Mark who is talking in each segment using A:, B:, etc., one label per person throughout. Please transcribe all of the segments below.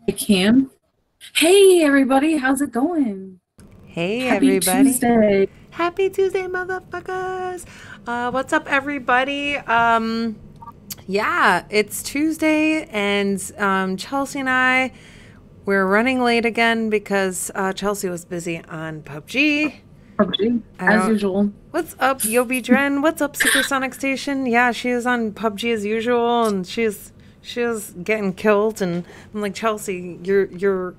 A: I can. Hey, everybody, how's it going?
B: Hey
A: Happy
B: everybody.
A: Tuesday.
B: Happy Tuesday, motherfuckers. What's up everybody? Yeah, it's Tuesday and Chelsey and we're running late again because Chelsey was busy on PUBG.
A: PUBG,
B: I
A: as
B: don't
A: usual.
B: What's up, Yobi Dren? What's up, Supersonic Station? Yeah, she is on PUBG as usual and she's getting killed and I'm like, Chelsey, you're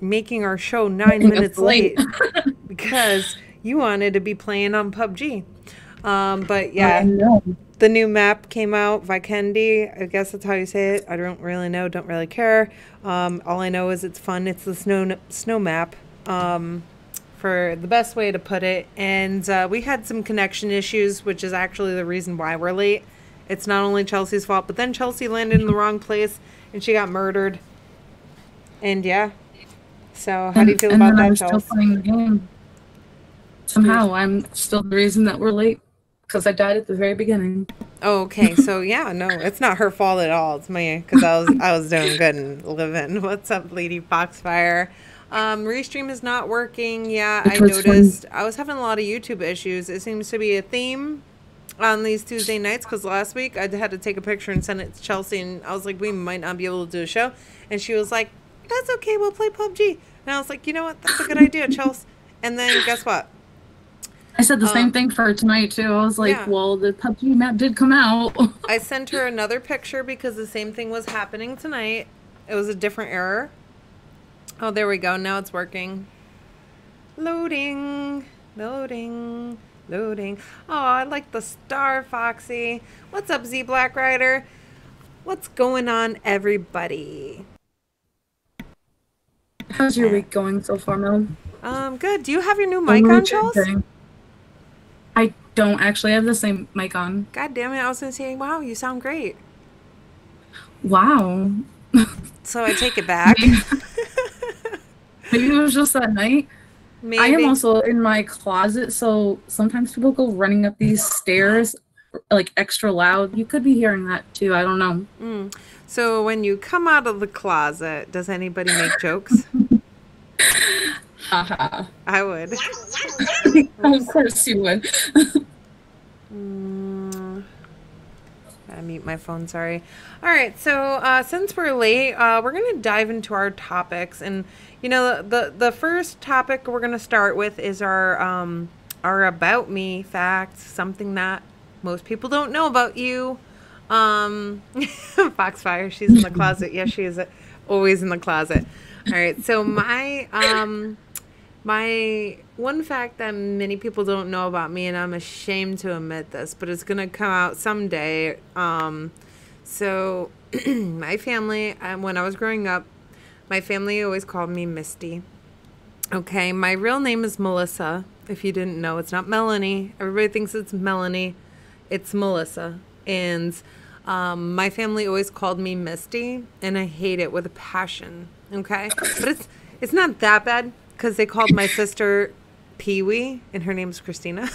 B: making our show nine
A: Making us
B: minutes
A: late.
B: late because you wanted to be playing on PUBG. But
A: I
B: yeah,
A: know.
B: the new map came out, Vikendi. I guess that's how you say it. I don't really know, don't really care. All I know is it's fun. It's the snow map, for the best way to put it. And we had some connection issues, which is actually the reason why we're late. It's not only Chelsea's fault, but then Chelsea landed in the wrong place and she got murdered. And yeah, so how do you
A: And
B: feel
A: and
B: about
A: then
B: that,
A: I'm still
B: Chelsea?
A: playing the game. Somehow, I'm still the reason that we're late because I died at the very beginning.
B: Oh, okay. So yeah, no, it's not her fault at all. It's me because I was doing good and living. What's up, Lady Foxfire? Restream is not working. Yeah, I
A: Which was funny.
B: noticed. I was having a lot of YouTube issues. It seems to be a theme on these Tuesday nights because last week I had to take a picture and send it to Chelsea, and I was like, we might not be able to do a show, and she was like, that's okay. We'll play PUBG. And I was like, you know what? That's a good idea, Chelsea. And then guess what?
A: I said the same
B: Um,
A: thing for tonight, too. I was like,
B: yeah,
A: well, the PUBG map did come out.
B: I sent her another picture because the same thing was happening tonight. It was a different error. Oh, there we go. Now it's working. Loading, loading, loading. Oh, I like the star, Foxy. What's up, Z Black Rider? What's going on, everybody?
A: How's your
B: Eh,
A: week going so far, Mel?
B: Good. Do you have your new mic
A: Only
B: on, Charles?
A: Tuesday. I don't actually have the same mic on.
B: God damn it! I was gonna say, wow, you sound great.
A: Wow.
B: So I take it back.
A: Maybe, maybe it was just that night. I am
B: Maybe.
A: also in my closet, so sometimes people go running up these stairs like extra loud. You could be hearing that too. I don't know.
B: So when you come out of the closet, does anybody make jokes?
A: Haha.
B: I would.
A: Of
B: Oops.
A: course you would.
B: Mm, Gotta mute my phone, sorry. All right, so since we're late, we're going to dive into our topics. And, you know, the first topic we're going to start with is our About Me fact, something that most people don't know about you. Foxfire, she's in the closet. Yes, she is always in the closet. All right, so my one fact that many people don't know about me, and I'm ashamed to admit this, but it's gonna come out someday. So my family, when I was growing up, my family always called me Misty. Okay, my real name is Melissa. If you didn't know, it's not Melanie. Everybody thinks it's Melanie. It's Melissa. And my family always called me Misty, and I hate it with a passion. Okay, but it's not that bad because they called my sister Pee Wee, and her name's Christina.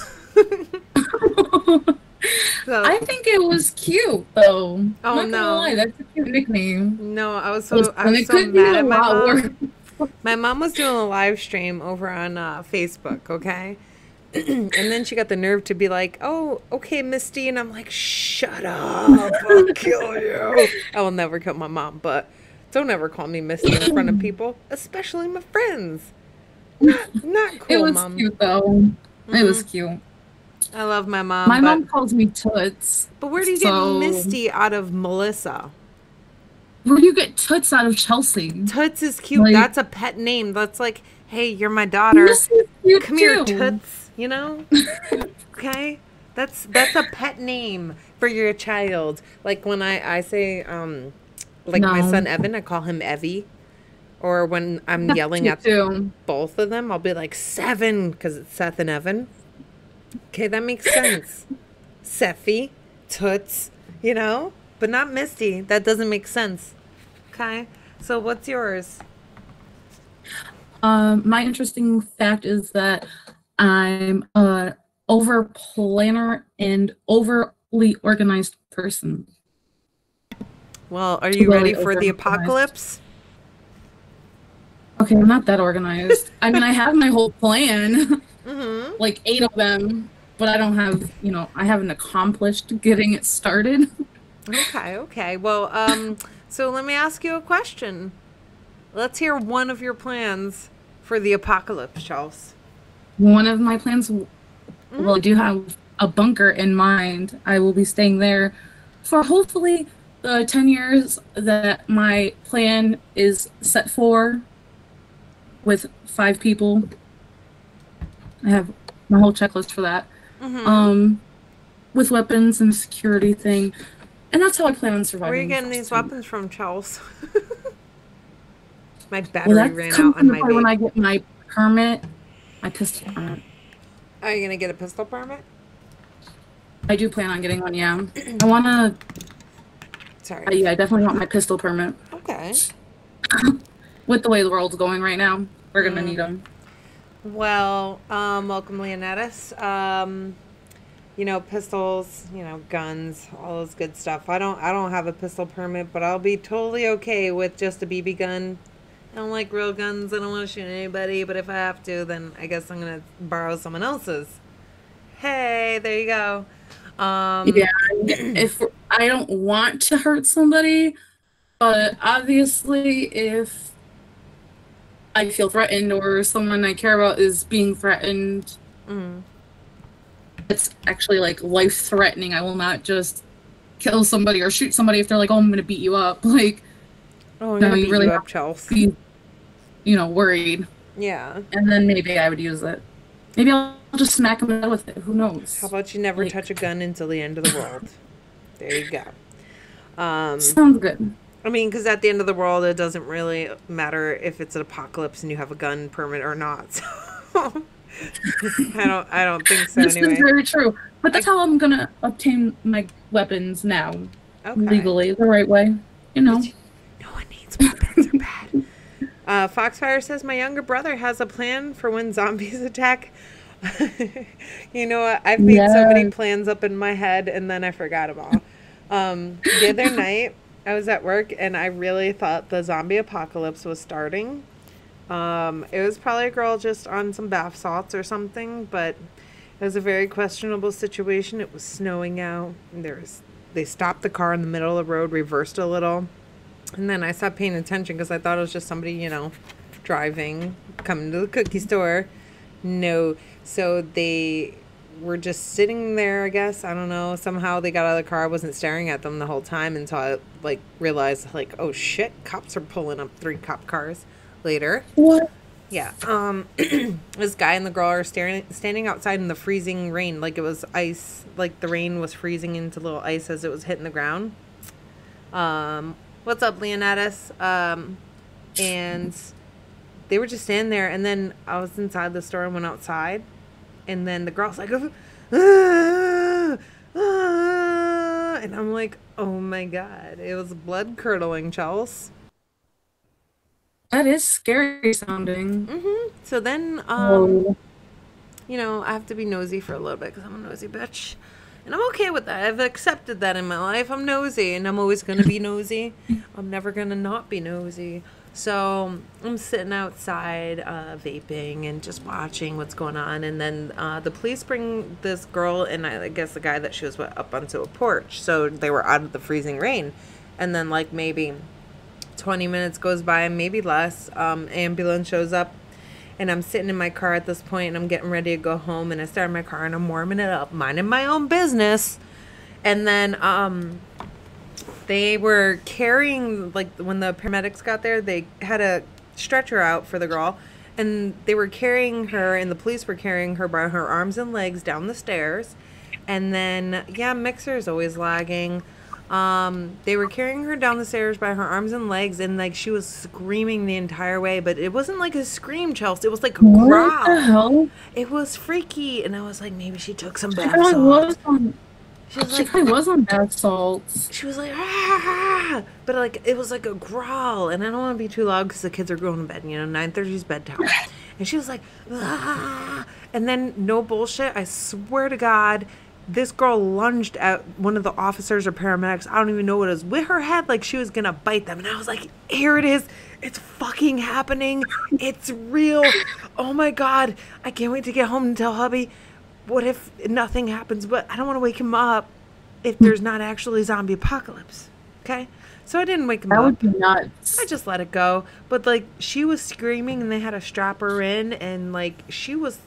B: So,
A: I think it was cute though. I'm
B: oh
A: not gonna lie,
B: no,
A: that's a cute nickname.
B: no, I
A: Listen,
B: was
A: it
B: so
A: could be
B: mad
A: a
B: at my
A: lot
B: mom.
A: worse.
B: My mom was doing a live stream over on Facebook, okay? And then she got the nerve to be like, "Oh, okay, Misty," and I'm like, "Shut up! I'll kill you." I will never kill my mom, but don't ever call me Misty in front of people, especially my friends. Not
A: It
B: cool,
A: was
B: mom.
A: cute though. It was cute.
B: I love my mom,
A: My
B: but
A: mom calls me Toots.
B: where do you get
A: So
B: Misty out of Melissa?
A: where do you get Toots out of Chelsea?
B: Toots is cute.
A: Like,
B: That's a pet name. That's like, hey, you're my daughter.
A: this is cute
B: Come here,
A: too.
B: Toots. You know? Okay, that's a pet name for your child. Like when I say like my
A: No,
B: son Evan, I call him Evie. Or when I'm
A: that's
B: yelling
A: cute
B: at
A: too.
B: both of them, I'll be like Seven because it's Seth and Evan. Okay, that makes sense. Seffi, Toots, you know, but not Misty. That doesn't make sense. Okay, so what's yours?
A: My interesting fact is that I'm a over planner and overly organized person.
B: Well, are you ready
A: Really
B: for
A: over
B: the
A: organized.
B: apocalypse?
A: Okay, I'm not that organized. I mean, I have my whole plan,
B: Mm-hmm.
A: like 8 of them, but I don't have, I haven't accomplished getting it started.
B: Okay, okay. Well, so let me ask you a question. Let's hear one of your plans for the apocalypse, Charles.
A: One of my plans,
B: Mm-hmm.
A: well, I do have a bunker in mind. I will be staying there for hopefully the 10 years that my plan is set for with 5 people. I have my whole checklist for that.
B: Mm-hmm.
A: Um, with weapons and security thing. And that's how I plan on
B: Where are you
A: surviving the
B: getting
A: first
B: these
A: 10 years.
B: weapons from, Charles? My
A: Well,
B: battery
A: that
B: ran
A: comes
B: out on
A: into
B: my
A: play when
B: vape.
A: I get my permit, my pistol permit.
B: Are you gonna get a pistol permit?
A: I do plan on getting one, yeah. I want to,
B: Sorry.
A: yeah, I definitely want my pistol permit.
B: Okay.
A: With the way the world's going right now, we're going to
B: Mm.
A: need them.
B: Well, welcome, Leonidas. Pistols, guns, all this good stuff. I don't have a pistol permit, but I'll be totally okay with just a BB gun. I don't like real guns. I don't want to shoot anybody, but if I have to, then I guess I'm gonna borrow someone else's. Hey, there you go.
A: Yeah, if I don't want to hurt somebody, but obviously if I feel threatened or someone I care about is being threatened,
B: Mm.
A: it's actually like life threatening. I will not just kill somebody or shoot somebody if they're like, "Oh, I'm going to beat you up." Like,
B: Oh, I'm
A: no,
B: gonna
A: you
B: beat
A: really
B: you
A: have
B: up,
A: to
B: Charles.
A: be, worried.
B: Yeah.
A: And then maybe I would use it. Maybe I'll just smack him in the head with it. Who
B: How
A: knows?
B: about you never
A: Like,
B: touch a gun until the end of the world? There you go.
A: sounds good.
B: I mean, because at the end of the world, it doesn't really matter if it's an apocalypse and you have a gun permit or not. So I don't think so
A: This is
B: anyway.
A: very true. But
B: I
A: that's how I'm gonna obtain my weapons now.
B: Okay.
A: Legally, the right way. You know.
B: No one needs weapons. Are bad. Foxfire says my younger brother has a plan for when zombies attack. You know what? I've made so many
A: Yeah.
B: plans up in my head and then I forgot them all. The other night I was at work and I really thought the zombie apocalypse was starting. It was probably a girl just on some bath salts or something, but it was a very questionable situation. It was snowing out. And they stopped the car in the middle of the road, reversed a little, and then I stopped paying attention because I thought it was just somebody, driving, coming to the cookie store. No. So they were just sitting there, I guess. I don't know. Somehow they got out of the car. I wasn't staring at them the whole time until I, realized, oh shit, cops are pulling up 3 cop cars later.
A: What?
B: Yeah. This guy and the girl are standing outside in the freezing rain. Like it was ice. Like the rain was freezing into little ice as it was hitting the ground. What's up, Leonidas? And they were just standing there, and then I was inside the store and went outside, and then the girl's like, ah, ah, and I'm like, oh my god, it was blood curdling, Charles.
A: That is scary sounding.
B: So then,
A: Oh,
B: I have to be nosy for a little bit because I'm a nosy bitch. And I'm okay with that. I've accepted that in my life. I'm nosy and I'm always going to be nosy. I'm never going to not be nosy. So I'm sitting outside vaping and just watching what's going on. And then the police bring this girl and I guess the guy that she was with up onto a porch. So they were out of the freezing rain. And then maybe 20 minutes goes by, maybe less. Ambulance shows up. And I'm sitting in my car at this point, and I'm getting ready to go home. And I start my car, and I'm warming it up, minding my own business. And then they were carrying, when the paramedics got there, they had a stretcher out for the girl. And they were carrying her, and the police were carrying her by her arms and legs down the stairs. And then, yeah, Mixer's always lagging. They were carrying her down the stairs by her arms and legs, and she was screaming the entire way, but it wasn't like a scream, Chelsea. It was like a
A: what
B: growl.
A: the hell?
B: It was freaky, and I was like, maybe she took some
A: She
B: bath
A: probably was
B: salts.
A: on.
B: She was
A: She
B: like,
A: probably was on bath salts.
B: she was like, ah, but it was like a growl, and I don't want to be too loud because the kids are going to bed. 9:30 is bedtime, and she was like, ah, and then no bullshit. I swear to God. this girl lunged at one of the officers or paramedics. I don't even know what it was, with her head, like she was gonna bite them. And I was like, here it is. It's fucking happening. It's real. Oh my God. I can't wait to get home and tell hubby. What if nothing happens? But I don't want to wake him up if there's not actually zombie apocalypse. Okay? So I didn't wake him
A: That
B: up.
A: would be nuts.
B: I just let it go. But like, she was screaming and they had to strap her in, and like she was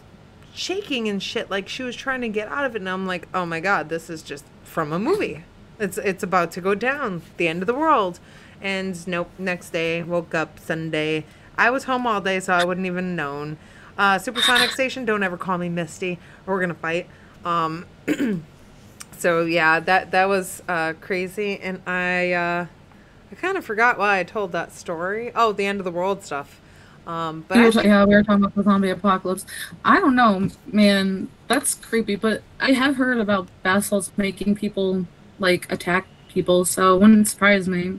B: shaking and shit, like she was trying to get out of it. And I'm like, oh my God, this is just from a movie. It's about to go down, the end of the world. And nope, next day, woke up Sunday. I was home all day, so I wouldn't even known. Supersonic Station, don't ever call me Misty, or we're gonna fight. So yeah, that was crazy. And I kind of forgot why I told that story. Oh, the end of the world stuff. But
A: Yeah, we were talking about the zombie apocalypse. I don't know, man. That's creepy, but I have heard about bath salts making people like attack people, so it wouldn't surprise me.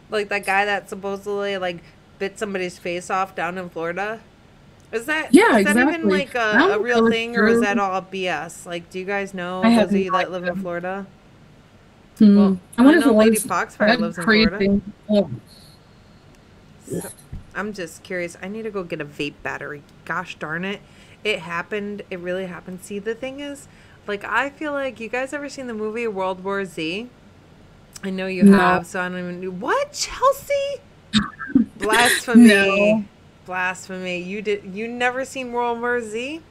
B: like that guy that supposedly like bit somebody's face off down in Florida.
A: Yeah,
B: Is that even
A: exactly.
B: like
A: I don't
B: a
A: know if
B: real
A: that was
B: thing, or is
A: true.
B: that all BS? Like, do you guys know
A: I
B: those
A: have
B: of
A: no
B: you that live in
A: idea.
B: Florida?
A: Hmm.
B: Well,
A: I
B: I
A: wonder if
B: know
A: it
B: Lady
A: was.
B: Foxfire
A: That'd
B: lives in
A: be
B: Florida.
A: crazy. Yeah.
B: So, I'm just curious. I need to go get a vape battery. Gosh darn it. It happened. It really happened. See, the thing is, like, I feel like, you guys ever seen the movie World War Z? I know you
A: No,
B: have, so I don't even know. What, Chelsea? Blasphemy.
A: no.
B: Blasphemy. You never seen World War Z?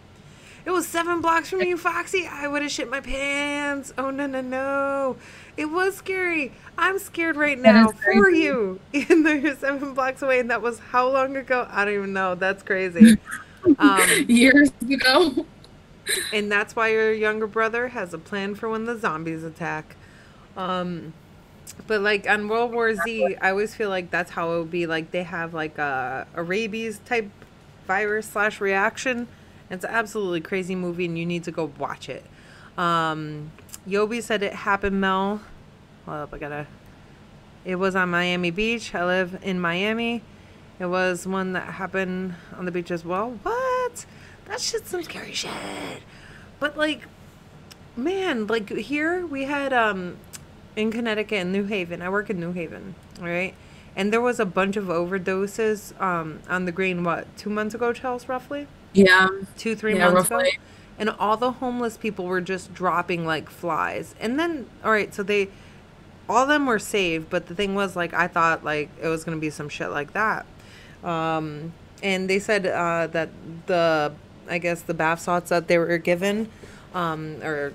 B: It was 7 blocks from you, Foxy. I would have shit my pants. Oh, no, no, no. It was scary. I'm scared right
A: That is
B: now for
A: crazy.
B: you. Even though you're 7 blocks away, and that was how long ago? I don't even know. That's crazy. Um,
A: Years ago.
B: and that's why your younger brother has a plan for when the zombies attack. Um, but like on World War Z, I always feel like that's how it would be. Like they have like a rabies type virus slash reaction. It's an absolutely crazy movie, and you need to go watch it. Yobi said it happened, Mel. Hold up, I gotta. It was on Miami Beach. I live in Miami. It was one that happened on the beach as well. What? That shit's some scary shit. But like, man, like here we had in Connecticut and New Haven. I work in New Haven, all right? And there was a bunch of overdoses on the green, what, 2 months ago, Chels, roughly?
A: Yeah,
B: Two, three
A: yeah,
B: months ago.
A: roughly.
B: And all the homeless people were just dropping like flies. And then, all right, so all of them were saved, but the thing was, like, I thought like it was gonna be some shit like that. And they said that I guess the bath salts that they were given, or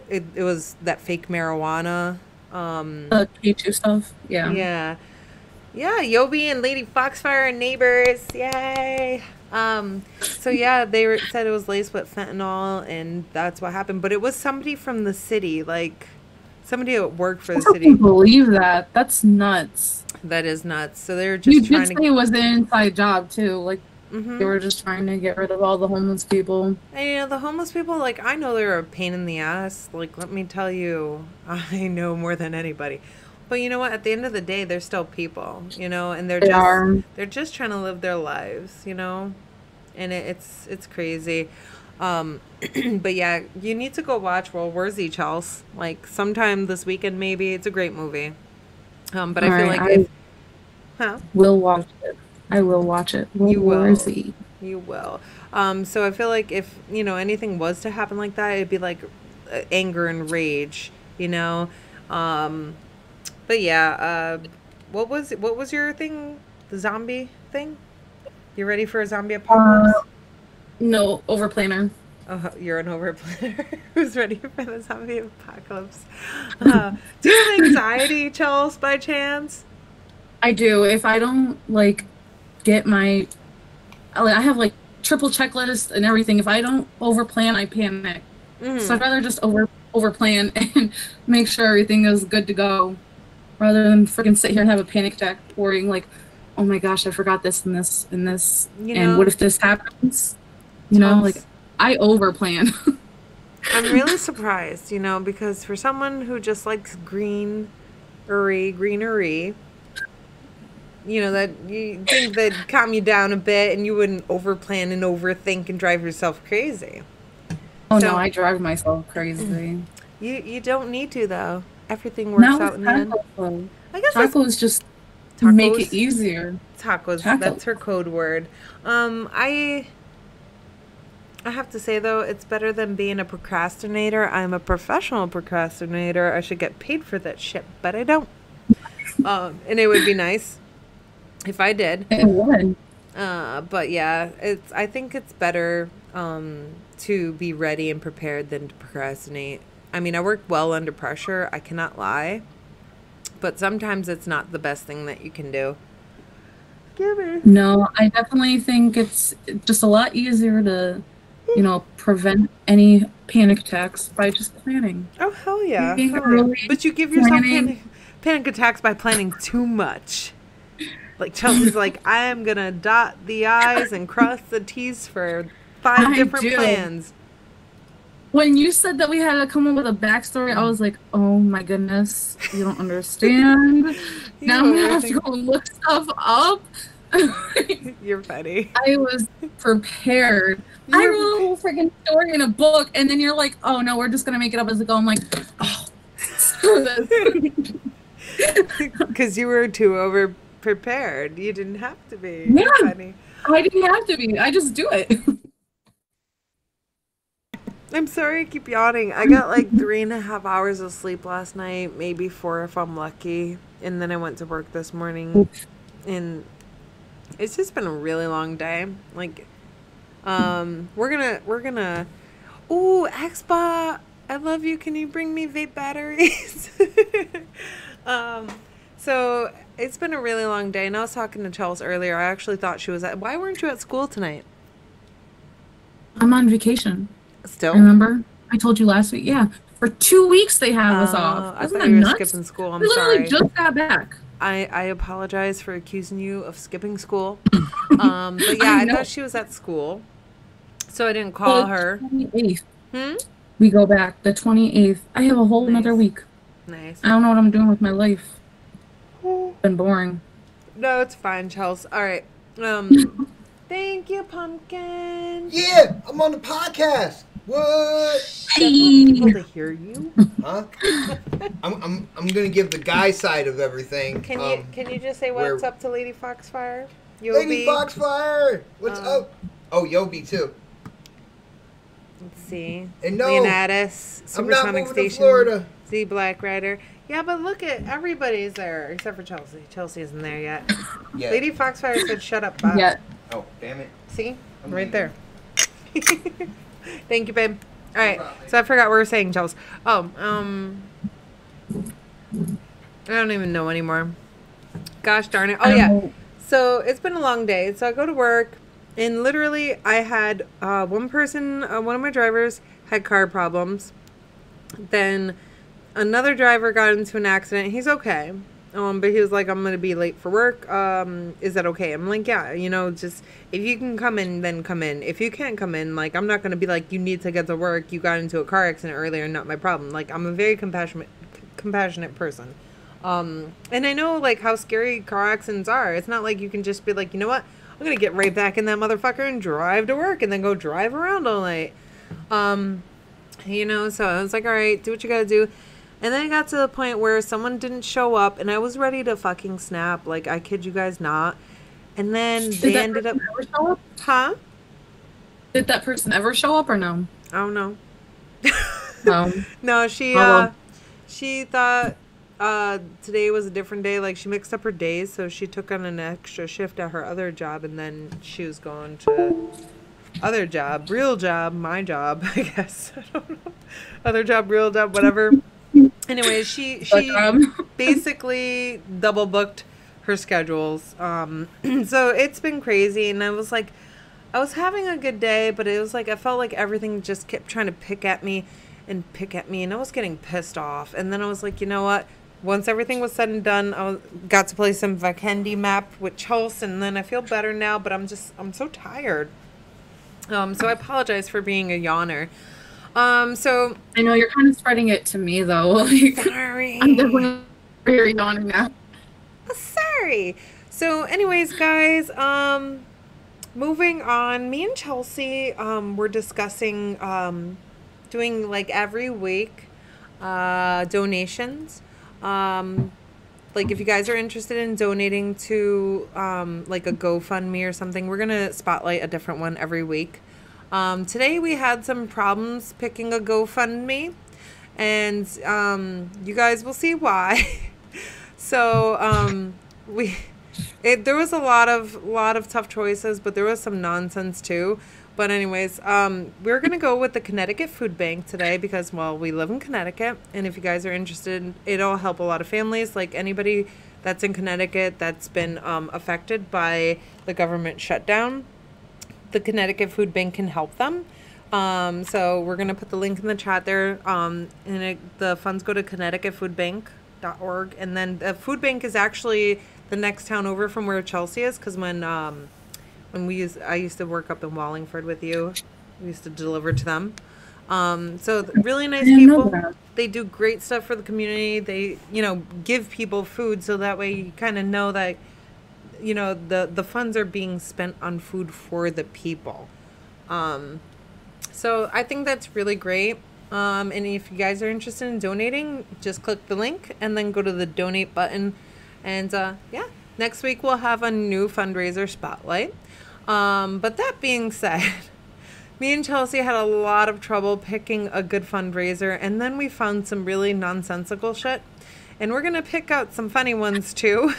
B: it was that fake marijuana.
A: The K2 stuff. Yeah.
B: Yeah, yeah, Yobi and Lady Foxfire and neighbors, yay. So yeah, said it was laced with fentanyl, and that's what happened. But it was somebody from the city, like somebody that worked for
A: I
B: the
A: still can't
B: city.
A: believe that. That's nuts.
B: That is nuts. So they were
A: You
B: just
A: did
B: trying
A: say
B: to.
A: it was an inside job too. Like they
B: Mm-hmm.
A: were just trying to get rid of all the homeless people.
B: And you know, the homeless people, like, I know they're a pain in the ass. Like, let me tell you, I know more than anybody. But you know what? At the end of the day, they're still people, and
A: They are.
B: they're just trying to live their lives. And it's crazy. But yeah, you need to go watch World War Z, Chels. Like, sometime this weekend, maybe. It's a great movie. But I
A: All
B: feel
A: right,
B: like
A: I
B: huh?
A: will watch it. I will watch it. World
B: You
A: War
B: will.
A: Z.
B: You will. So I feel like if, anything was to happen like that, it'd be like anger and rage. Um, but yeah, what was your thing? The zombie thing? You ready for a zombie
A: Uh,
B: apocalypse?
A: no, overplanner.
B: Oh, you're an overplanner who's ready for the zombie apocalypse. Do you have anxiety, Charles, by chance?
A: I do. If I don't like get I have like triple checklist and everything. If I don't overplan, I panic. So
B: Mm.
A: I'd rather just overplan and make sure everything is good to go, rather than freaking sit here and have a panic attack, worrying like, oh my gosh, I forgot this and this and this,
B: You
A: and what
B: know,
A: if this happens? Like
B: Charles,
A: I overplan.
B: I'm really surprised, because for someone who just likes greenery, that you think that calm you down a bit and you wouldn't overplan and overthink and drive yourself crazy.
A: Oh no,
B: So
A: I drive myself crazy.
B: you don't need to though. Everything works
A: Not
B: out
A: with
B: in the end.
A: tacos though.
B: I guess that's
A: Tacos just make it
B: tacos.
A: easier.
B: Tacos.
A: Tacos.
B: That's her code word. I have to say though, it's better than being a procrastinator. I'm a professional procrastinator. I should get paid for that shit, but I don't. And it would be nice if I did.
A: It would.
B: But yeah, it's. I think it's better to be ready and prepared than to procrastinate. I mean, I work well under pressure. I cannot lie, but sometimes it's not the best thing that you can do. Give me.
A: No, I definitely think it's just a lot easier to, prevent any panic attacks by just planning.
B: Oh hell yeah,
A: Being
B: hell yeah!
A: early,
B: But you give yourself
A: planning.
B: panic attacks by planning too much. Like Chelsea's like, I am gonna dot the I's and cross the T's for five
A: I
B: different
A: do.
B: plans.
A: When you said that we had to come up with a backstory, I was like, oh my goodness, you don't understand.
B: You
A: Now I'm gonna have to
B: overthink.
A: go look stuff up.
B: You're funny.
A: I was prepared. I
B: You're
A: wrote a whole freaking story in a book, and then you're like, oh no, we're just gonna make it up as we go. I'm like, oh, screw this.
B: Because you were too over prepared. You didn't have to be.
A: Yeah,
B: You're funny.
A: I didn't have to be. I just do it.
B: I'm sorry I keep yawning. I got like 3.5 hours of sleep last night, maybe four if I'm lucky. And then I went to work this morning, and it's just been a really long day. Like, we're gonna. Ooh, Expa, I love you. Can you bring me vape batteries? um, so it's been a really long day, and I was talking to Chelsea earlier. I actually thought she was at. Why weren't you at school tonight?
A: I'm on vacation.
B: Still?
A: Remember? I told you last week. Yeah, for 2 weeks they have us off.
B: I
A: Isn't
B: thought
A: that
B: you were
A: nuts?
B: skipping school.
A: We
B: I'm
A: literally
B: sorry.
A: just got back.
B: I apologize for accusing you of skipping school. But yeah,
A: I
B: I thought
A: know.
B: she was at school, so I didn't call
A: The
B: her.
A: 28th,
B: Hmm.
A: we go back. The 28th. I have a whole another
B: Nice,
A: week.
B: nice.
A: I don't know what I'm doing with my life. Been boring.
B: No, it's fine, Chelsea. All right. Um, thank you, pumpkin.
C: Yeah, I'm on the podcast. What?
B: Definitely want people
A: Hey,
B: to hear you.
C: Huh? I'm gonna give the guy side of everything.
B: Can you just say
C: where
B: what's up to Lady Foxfire?
C: Lady
B: Yobi.
C: Foxfire, what's
B: Um,
C: up? Oh, Yobi too.
B: Let's see.
C: And no,
B: Leonidas,
C: I'm not
B: Supersonic
C: moving to
B: Station,
C: Florida.
B: Z Black Rider. Yeah, but look at everybody's there except for Chelsea. Chelsea isn't there yet.
C: Yeah.
B: Lady Foxfire said, "Shut up, Bob."
A: yeah.
C: Oh, damn it.
B: See,
C: I'm
B: right
C: leaving.
B: there. Thank you, babe. All right, so I forgot what we were saying, Chelsea. Oh, I don't even know anymore. Gosh darn it. Oh
A: I don't
B: yeah.
A: know.
B: So it's been a long day. So I go to work, and literally I had one person, one of my drivers had car problems. Then another driver got into an accident. He's okay. But he was like, I'm gonna be late for work. Is that okay? I'm like, yeah, just if you can come in, then come in. If you can't come in, like, I'm not gonna be like, you need to get to work. You got into a car accident earlier, not my problem. Like, I'm a very compassionate person. And I know like how scary car accidents are. It's not like you can just be like, you know what? I'm gonna get right back in that motherfucker and drive to work and then go drive around all night. So I was like, all right, do what you gotta do. And then it got to the point where someone didn't show up, and I was ready to fucking snap. Like, I kid you guys not. And then
A: Did
B: they
A: that
B: ended up,
A: person ever show up?
B: huh?
A: Did that person ever show up or no?
B: I don't know.
A: No.
B: No,
A: Oh well.
B: she thought today was a different day. Like, she mixed up her days, so she took on an extra shift at her other job, and then she was going to other job, real job, my job, I guess. I don't know. Other job, real job, whatever. Anyway, she
A: But,
B: basically double booked her schedules. So it's been crazy, and I was like, I was having a good day, but it was like I felt like everything just kept trying to pick at me, and I was getting pissed off. And then I was like, you know what? Once everything was said and done, got to play some Vikendi map with Chelsea, and then I feel better now. But I'm so tired. So I apologize for being a yawner. So
A: I know you're kind of spreading it to me though. Like,
B: sorry.
A: I'm definitely very yawning now.
B: Sorry. So anyways, guys, moving on, me and Chelsea were discussing doing like every week donations. Like if you guys are interested in donating to like a GoFundMe or something, we're gonna spotlight a different one every week. Today we had some problems picking a GoFundMe, and you guys will see why. So there was a lot of tough choices, but there was some nonsense too. But anyways, we're gonna go with the Connecticut Food Bank today because, well, we live in Connecticut, and if you guys are interested, it'll help a lot of families. Like anybody that's in Connecticut that's been affected by the government shutdown, the Connecticut Food Bank can help them. So we're gonna put the link in the chat there, and the funds go to ConnecticutFoodBank.org, and then the food bank is actually the next town over from where Chelsea is, because when I used to work up in Wallingford with you. We used to deliver to them. So really nice people. They do great stuff for the community. They, give people food so that way you kind of know that, the funds are being spent on food for the people. So I think that's really great. And if you guys are interested in donating, just click the link and then go to the donate button. And next week we'll have a new fundraiser spotlight. But that being said, me and Chelsea had a lot of trouble picking a good fundraiser, and then we found some really nonsensical shit. And we're going to pick out some funny ones too,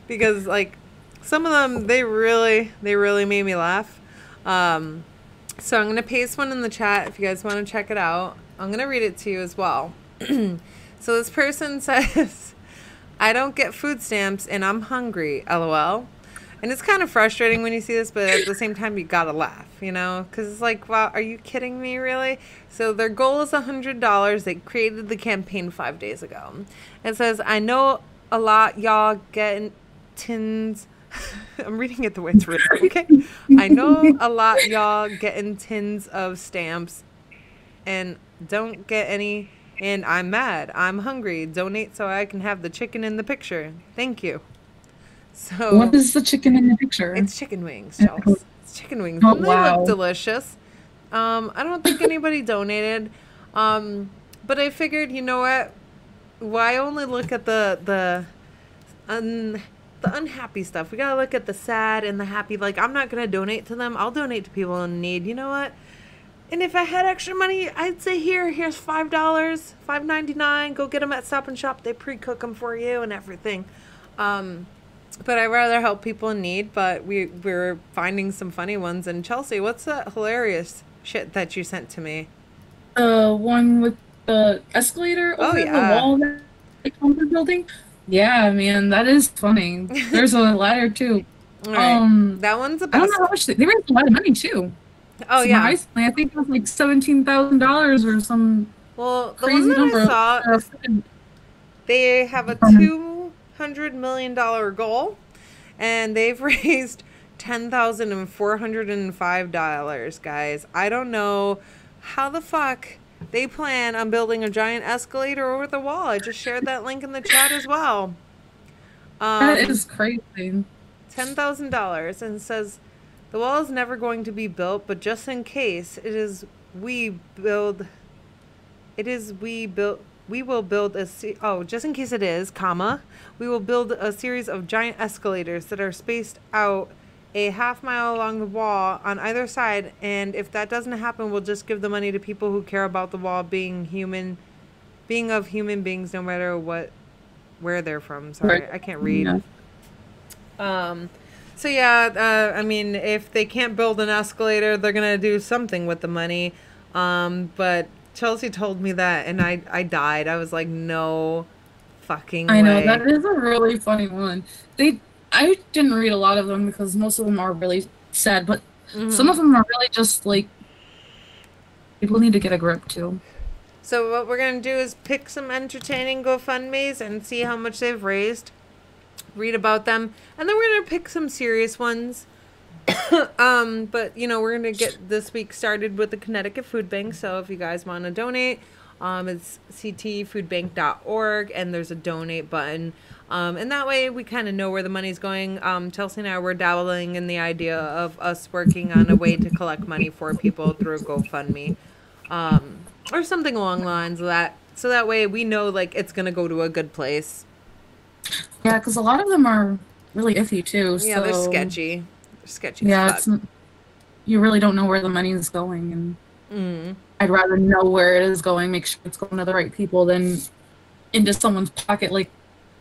B: because like some of them, they really made me laugh. So I'm going to paste one in the chat if you guys want to check it out. I'm going to read it to you as well. So this person says, I don't get food stamps and I'm hungry, LOL. And it's kind of frustrating when you see this, but at the same time, you gotta laugh, because it's like, wow, are you kidding me, really? So their goal is $100. They created the campaign 5 days ago. It says, I know a lot y'all getting tins. I'm reading it the way it's written, okay? I know a lot y'all getting tins of stamps and don't get any, and I'm mad. I'm hungry. Donate so I can have the chicken in the picture. Thank you. So
A: what is the chicken in the picture?
B: It's chicken wings, Chelsea. It's chicken wings.
A: Oh,
B: They look delicious. I don't think anybody donated. But I figured, you know what? Why only look at the unhappy stuff? We gotta look at the sad and the happy. Like, I'm not gonna donate to them. I'll donate to people in need. You know what? And if I had extra money, I'd say here's $5, $5.99. Go get them at Stop and Shop. They pre-cook them for you and everything. But I'd rather help people in need, but we're finding some funny ones. And Chelsea, what's that hilarious shit that you sent to me?
A: One with the escalator over the wall that the building? Yeah, man, that is funny. There's a ladder too.
B: Right. That one's a best.
A: I don't know how much they raised a lot of money too.
B: Oh, yeah.
A: I think it was like $17,000 or some crazy number.
B: I saw, they have a $200 million goal, and they've raised $10,405, guys. I don't know how the fuck they plan on building a giant escalator over the wall. I just shared that link in the chat as well.
A: That is crazy.
B: $10,000, and it says the wall is never going to be built, but just in case we will build just in case it is, we will build a series of giant escalators that are spaced out a half-mile along the wall on either side, and if that doesn't happen, we'll just give the money to people who care about the wall being of human beings, no matter where they're from. Sorry, I can't read. Yeah. So yeah, I mean, if they can't build an escalator, they're gonna do something with the money. But Chelsea told me that, and I died. I was like, no fucking way.
A: I know, that is a really funny one. I didn't read a lot of them because most of them are really sad, but some of them are really just like, people need to get a grip too.
B: So what we're going to do is pick some entertaining GoFundMes and see how much they've raised, read about them, and then we're going to pick some serious ones. But, we're going to get this week started with the Connecticut Food Bank, so if you guys want to donate, it's ctfoodbank.org, and there's a donate button. And that way we kind of know where the money's going. Chelsea and I were dabbling in the idea of us working on a way to collect money for people through GoFundMe. or something along the lines of that. So that way we know like it's gonna go to a good place.
A: Yeah, because a lot of them are really iffy too.
B: Yeah, they're
A: So
B: sketchy. They're sketchy as
A: yeah,
B: fuck.
A: it's you really don't know where the money is going, and
B: Mm.
A: I'd rather know where it is going, make sure it's going to the right people than into someone's pocket, like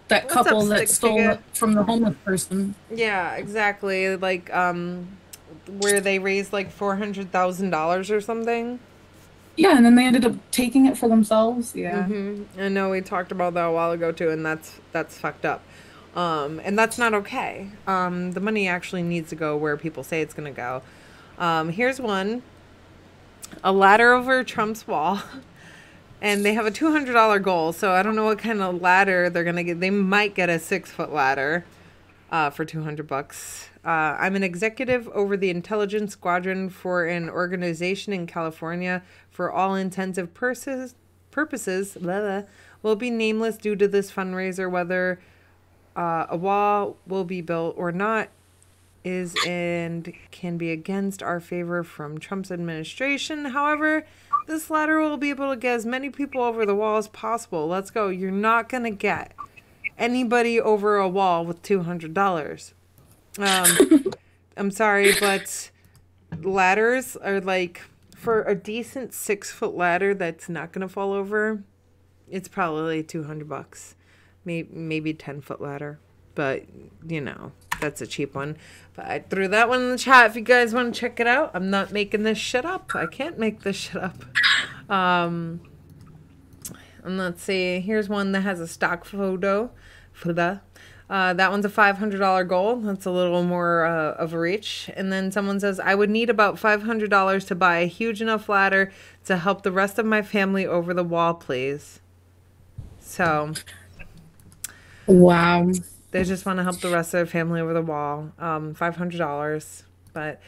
A: that
B: What's up,
A: couple that
B: stick
A: stole
B: figure?
A: it from the homeless person.
B: Yeah, exactly. Like where they raised like $400,000 or something.
A: Yeah, and then they ended up taking it for themselves. Yeah.
B: I know we talked about that a while ago too, and that's fucked up. And that's not okay. The money actually needs to go where people say it's gonna go. Here's one: a ladder over Trump's wall, and they have a $200 goal. So I don't know what kind of ladder they're gonna get. They might get a 6-foot ladder for $200. I'm an executive over the intelligence squadron for an organization in California. For all intensive purposes, blah, blah, will be nameless due to this fundraiser. Whether a wall will be built or not is and can be against our favor from Trump's administration. However, this ladder will be able to get as many people over the wall as possible. Let's go. You're not going to get anybody over a wall with $200. I'm sorry, but ladders are like, for a decent 6-foot ladder that's not gonna fall over, it's probably $200. Maybe 10-foot ladder, but you know that's a cheap one. But I threw that one in the chat if you guys want to check it out. I'm not making this shit up. I can't make this shit up. And let's see. Here's one that has a stock photo. That one's a $500 goal. That's a little more of a reach. And then someone says, I would need about $500 to buy a huge enough ladder to help the rest of my family over the wall, please. So
A: Wow.
B: they just want to help the rest of their family over the wall. $500. But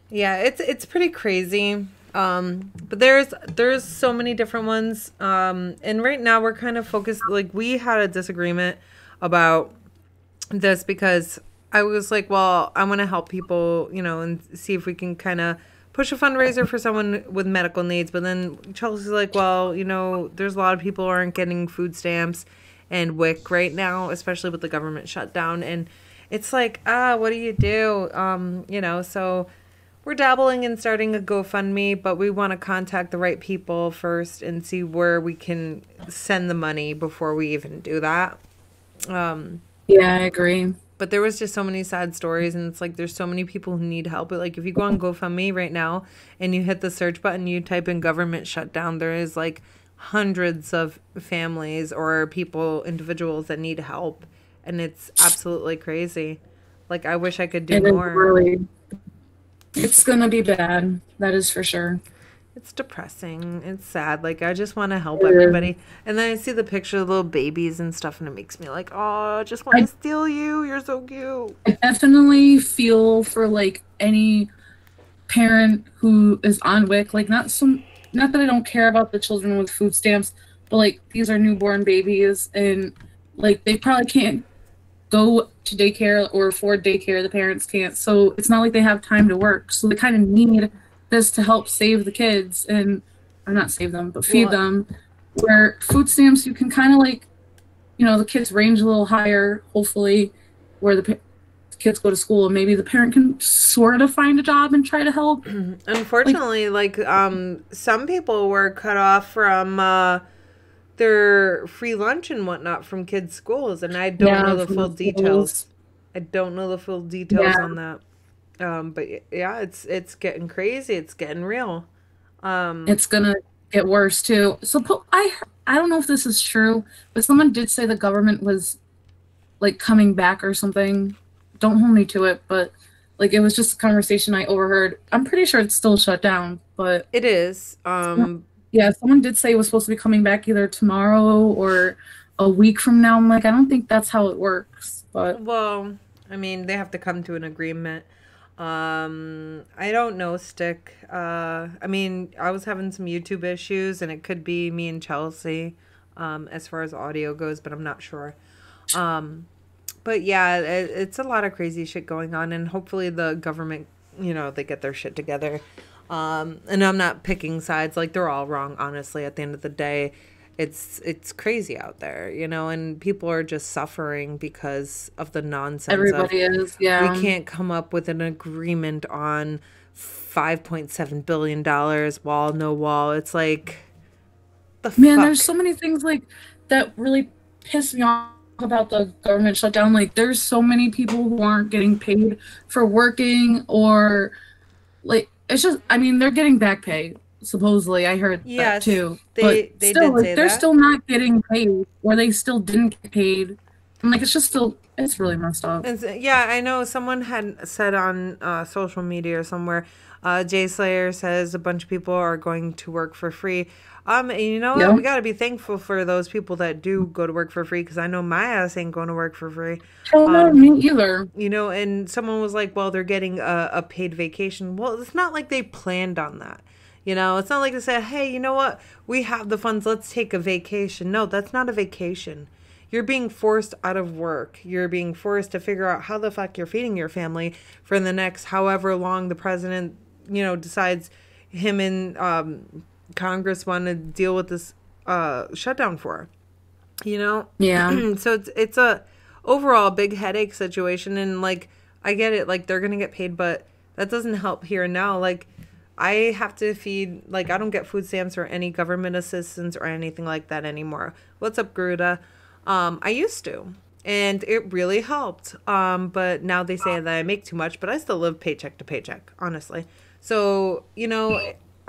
B: yeah, it's pretty crazy. But there's so many different ones. And right now we're kind of focused, like we had a disagreement about this because I was like, well, I want to help people, you know, and see if we can kind of push a fundraiser for someone with medical needs. But then Chelsea's like, well, you know, there's a lot of people who aren't getting food stamps and WIC right now, especially with the government shutdown. And it's like, what do you do? You know, so we're dabbling in starting a GoFundMe, but we want to contact the right people first and see where we can send the money before we even do that.
A: Yeah, I agree.
B: But there was just so many sad stories, and it's like there's so many people who need help. But like if you go on GoFundMe right now and you hit the search button, you type in government shutdown, there is like hundreds of families or people, individuals that need help, and it's absolutely crazy. Like I wish I could do more.
A: Really, it's gonna be bad. That is for sure.
B: It's depressing. It's sad. Like, I just want to help everybody. And then I see the picture of little babies and stuff, and it makes me like, oh, I just want to steal you. You're so cute.
A: I definitely feel for, like, any parent who is on WIC. Like, not that I don't care about the children with food stamps, but, like, these are newborn babies, and, like, they probably can't go to daycare or afford daycare. The parents can't. So it's not like they have time to work. So they kind of need this to help save the kids and, or not save them, but feed them. Where food stamps, you can kind of like, you know, the kids range a little higher, hopefully, where the kids go to school, and maybe the parent can sort of find a job and try to help.
B: Unfortunately, like some people were cut off from their free lunch and whatnot from kids' schools, and I don't know the full details. I don't know the full details on that. But yeah, it's getting crazy. It's getting real.
A: It's gonna get worse too. So I don't know if this is true, but someone did say the government was like coming back or something. Don't hold me to it, but like it was just a conversation I overheard. I'm pretty sure it's still shut down, but
B: it is.
A: Yeah, someone did say it was supposed to be coming back either tomorrow or a week from now. I'm like, I don't think that's how it works. But
B: well, I mean, they have to come to an agreement. I don't know, Stick. I mean, I was having some YouTube issues, and it could be me and Chelsea, as far as audio goes, but I'm not sure. But yeah, it's a lot of crazy shit going on, and hopefully the government, you know, they get their shit together. And I'm not picking sides. Like, they're all wrong, honestly. At the end of the day, it's crazy out there, and people are just suffering because of the nonsense of
A: Everybody is,
B: we
A: yeah.
B: can't come up with an agreement on $5.7 billion wall, no wall. It's like, the
A: Man, there's
B: fuck.
A: so many things like that really piss me off about the government shutdown. Like, there's so many people who aren't getting paid for working, or like it's just, I mean, they're getting back pay, supposedly. I heard that
B: Yes,
A: too. But
B: they
A: still,
B: did
A: like,
B: say
A: they're
B: that.
A: still not getting paid, or they still didn't get paid. And like, it's just still, it's really messed up.
B: Yeah, I know someone had said on social media or somewhere, Jay Slayer says a bunch of people are going to work for free. And you know what?
A: Yeah.
B: We got to be thankful for those people that do go to work for free, because I know my ass ain't going to work for free.
A: Hell no, me either.
B: And someone was like, well, they're getting a paid vacation. Well, it's not like they planned on that. It's not like they said, hey, you know what? We have the funds. Let's take a vacation. No, that's not a vacation. You're being forced out of work. You're being forced to figure out how the fuck you're feeding your family for the next however long the president, decides him and Congress want to deal with this shutdown for.
A: Yeah.
B: So it's a overall big headache situation, and like, I get it, like, they're gonna get paid, but that doesn't help here and now. Like, I have to feed, like, I don't get food stamps or any government assistance or anything like that anymore. What's up, Gruda? I used to, and it really helped. But now they say that I make too much, but I still live paycheck to paycheck, honestly. So,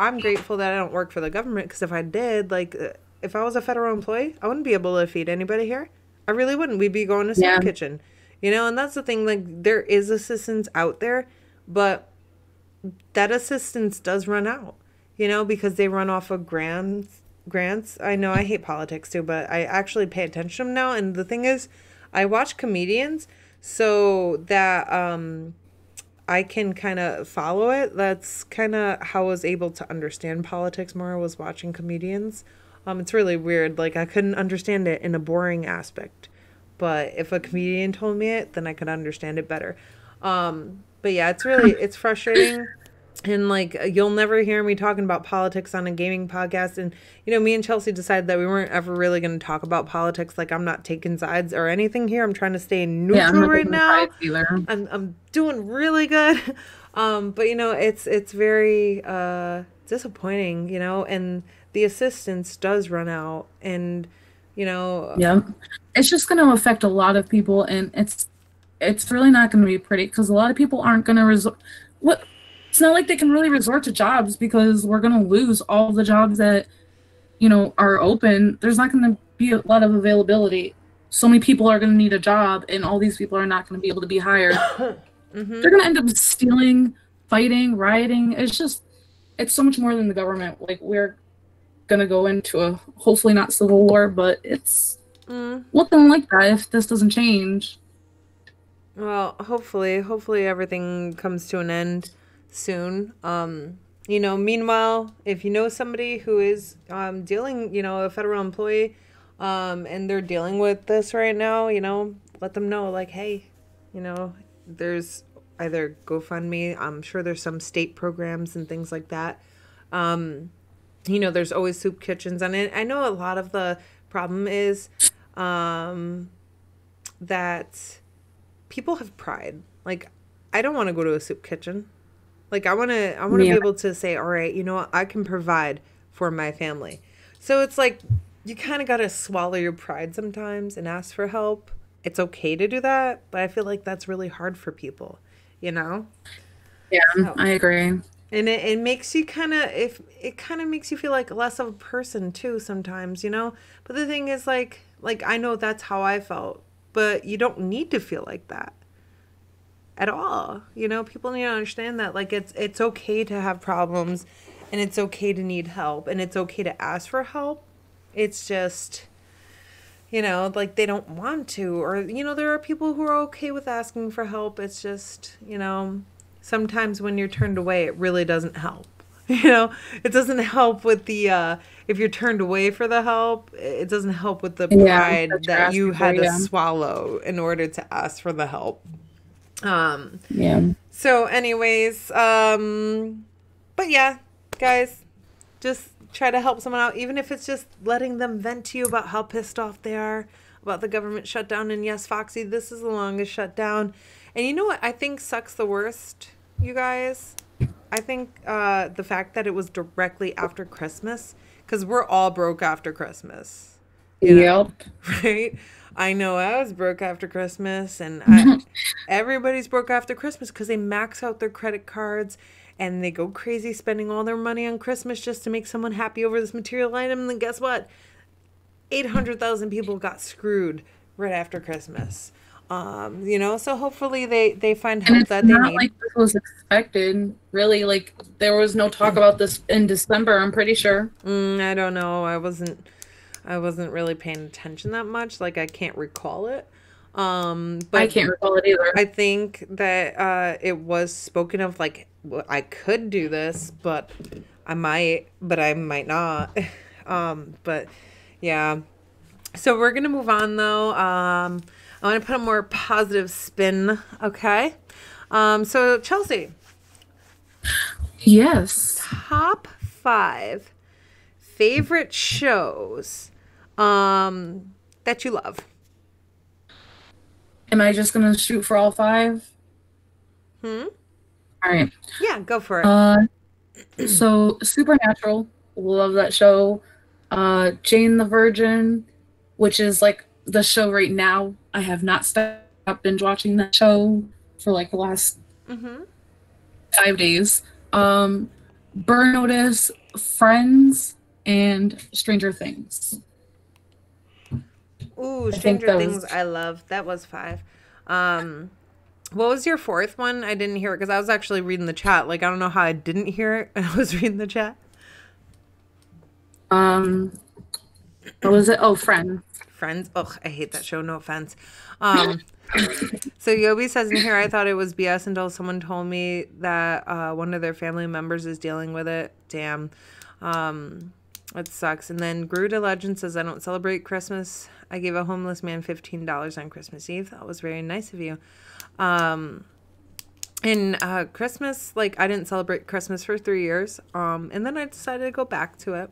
B: I'm grateful that I don't work for the government, because if I did, like, if I was a federal employee, I wouldn't be able to feed anybody here. I really wouldn't. We'd be going to soup
A: Yeah.
B: kitchen, and that's the thing. Like, there is assistance out there, but that assistance does run out, because they run off of grants. I know I hate politics too, but I actually pay attention to them now. And the thing is, I watch comedians so that I can kind of follow it. That's kind of how I was able to understand politics more, was watching comedians. It's really weird. Like, I couldn't understand it in a boring aspect, but if a comedian told me it, then I could understand it better. But yeah, it's frustrating. And like, you'll never hear me talking about politics on a gaming podcast. And me and Chelsea decided that we weren't ever really going to talk about politics. Like, I'm not taking sides or anything here. I'm trying to stay
A: Yeah, I'm
B: neutral
A: not
B: right
A: taking
B: now.
A: sides either.
B: I'm doing really good. But it's very disappointing, and the assistance does run out, and
A: Yeah. It's just going to affect a lot of people, and it's really not going to be pretty, because a lot of people aren't going to resort. What? It's not like they can really resort to jobs, because we're going to lose all the jobs that are open. There's not going to be a lot of availability. So many people are going to need a job, and all these people are not going to be able to be hired. They're going to end up stealing, fighting, rioting. It's so much more than the government. Like, we're going to go into a, hopefully not civil war, but it's looking like that if this doesn't change.
B: Well, hopefully everything comes to an end soon. Meanwhile, if you know somebody who is dealing, a federal employee, and they're dealing with this right now, let them know, like, hey, there's either GoFundMe. I'm sure there's some state programs and things like that. There's always soup kitchens. And I know a lot of the problem is that people have pride. Like, I don't want to go to a soup kitchen. Like, I want to be able to say, all right, you know what? I can provide for my family. So it's like, you kind of got to swallow your pride sometimes and ask for help. It's okay to do that, but I feel like that's really hard for people,
A: Yeah,
B: So,
A: I agree.
B: and it makes you it kind of makes you feel like less of a person too sometimes, But the thing is, like I know that's how I felt, but you don't need to feel like that at all. People need to understand that, like, it's okay to have problems, and it's okay to need help, and it's okay to ask for help. It's just, like, they don't want to, or, there are people who are okay with asking for help. It's just, sometimes when you're turned away, it really doesn't help. It doesn't help with the, if you're turned away for the help, it doesn't help with the
A: Yeah,
B: pride
A: that you're
B: that you
A: asking for,
B: had to
A: yeah.
B: swallow in order to ask for the help.
A: Yeah.
B: So anyways, But yeah, guys, just try to help someone out, even if it's just letting them vent to you about how pissed off they are about the government shutdown. And yes, Foxy, this is the longest shutdown. And you know what I think sucks the worst, you guys? I think the fact that it was directly after Christmas, because we're all broke after Christmas.
A: Yep.
B: Right? I know I was broke after Christmas, and everybody's broke after Christmas because they max out their credit cards and they go crazy spending all their money on Christmas just to make someone happy over this material item. And then guess what? 800,000 people got screwed right after Christmas. So hopefully they find help that they need.
A: It's not like this was expected, really. Like, there was no talk about this in December, I'm pretty sure.
B: I don't know. I wasn't really paying attention that much. Like, I can't recall it. But
A: I can't recall it either.
B: I think that it was spoken of, like, I could do this, but I might not. But yeah. So we're gonna move on though. I want to put a more positive spin. Okay. So Chelsea.
A: Yes.
B: Top 5 favorite shows that you love.
A: Am I just gonna shoot for all 5? All right.
B: Yeah, go for it.
A: So Supernatural, love that show. Jane the Virgin, which is like the show right now. I have not stopped binge watching that show for like the last 5 days. Burn Notice, Friends, and Stranger Things.
B: Ooh, Stranger Things, I love. That was 5. What was your 4th one? I didn't hear it because I was actually reading the chat. Like, I don't know how I didn't hear it. I was reading the chat.
A: What was it? Oh, Friends.
B: Friends. Ugh, I hate that show. No offense. So Yobi says in here, I thought it was BS until someone told me that one of their family members is dealing with it. Damn. It sucks. And then Gruda Legend says, I don't celebrate Christmas. I gave a homeless man $15 on Christmas Eve. That was very nice of you. And Christmas, like, I didn't celebrate Christmas for 3 years. And then I decided to go back to it.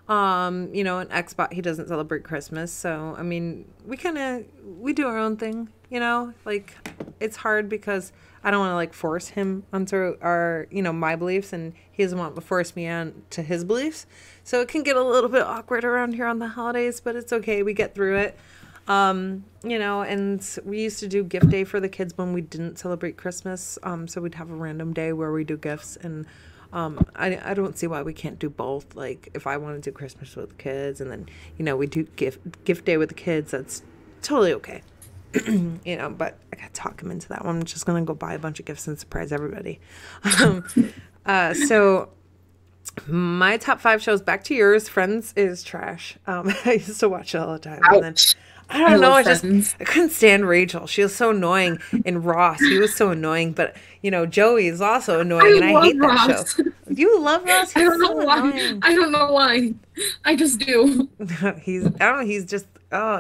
B: And Xbox, he doesn't celebrate Christmas. So, I mean, we do our own thing, like, it's hard because I don't want to like force him onto our, my beliefs, and he doesn't want to force me on to his beliefs. So it can get a little bit awkward around here on the holidays, but it's okay. We get through it. And we used to do gift day for the kids when we didn't celebrate Christmas. So we'd have a random day where we do gifts, and I don't see why we can't do both. Like, if I want to do Christmas with the kids and then, we do gift day with the kids, that's totally okay. But I got to talk him into that one. I'm just going to go buy a bunch of gifts and surprise everybody. So my top 5 shows, back to yours. Friends is trash. I used to watch it all the time. And then, I don't know. I couldn't stand Rachel. She was so annoying. And Ross, he was so annoying. But, Joey is also annoying. I hate
A: Ross.
B: That show. You love Ross?
A: I don't know why. I don't know why. I just do.
B: He's just,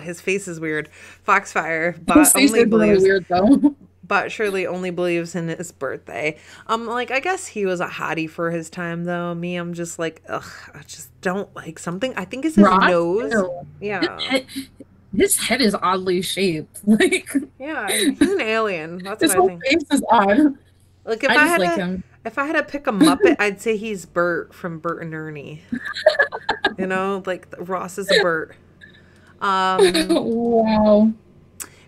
B: his face is weird. Foxfire.
A: His face is really weird, though.
B: But Shirley only believes in his birthday. Like, I guess he was a hottie for his time, though. Me, I'm just like, ugh, I just don't like something. I think it's his nose.
A: Ew.
B: Yeah.
A: His head is oddly shaped. Like,
B: yeah, he's an alien. That's
A: his
B: what I
A: whole
B: think.
A: face is odd.
B: Like, if I had to pick a Muppet, I'd say he's Bert from Bert and Ernie. Like Ross is a Bert.
A: Wow.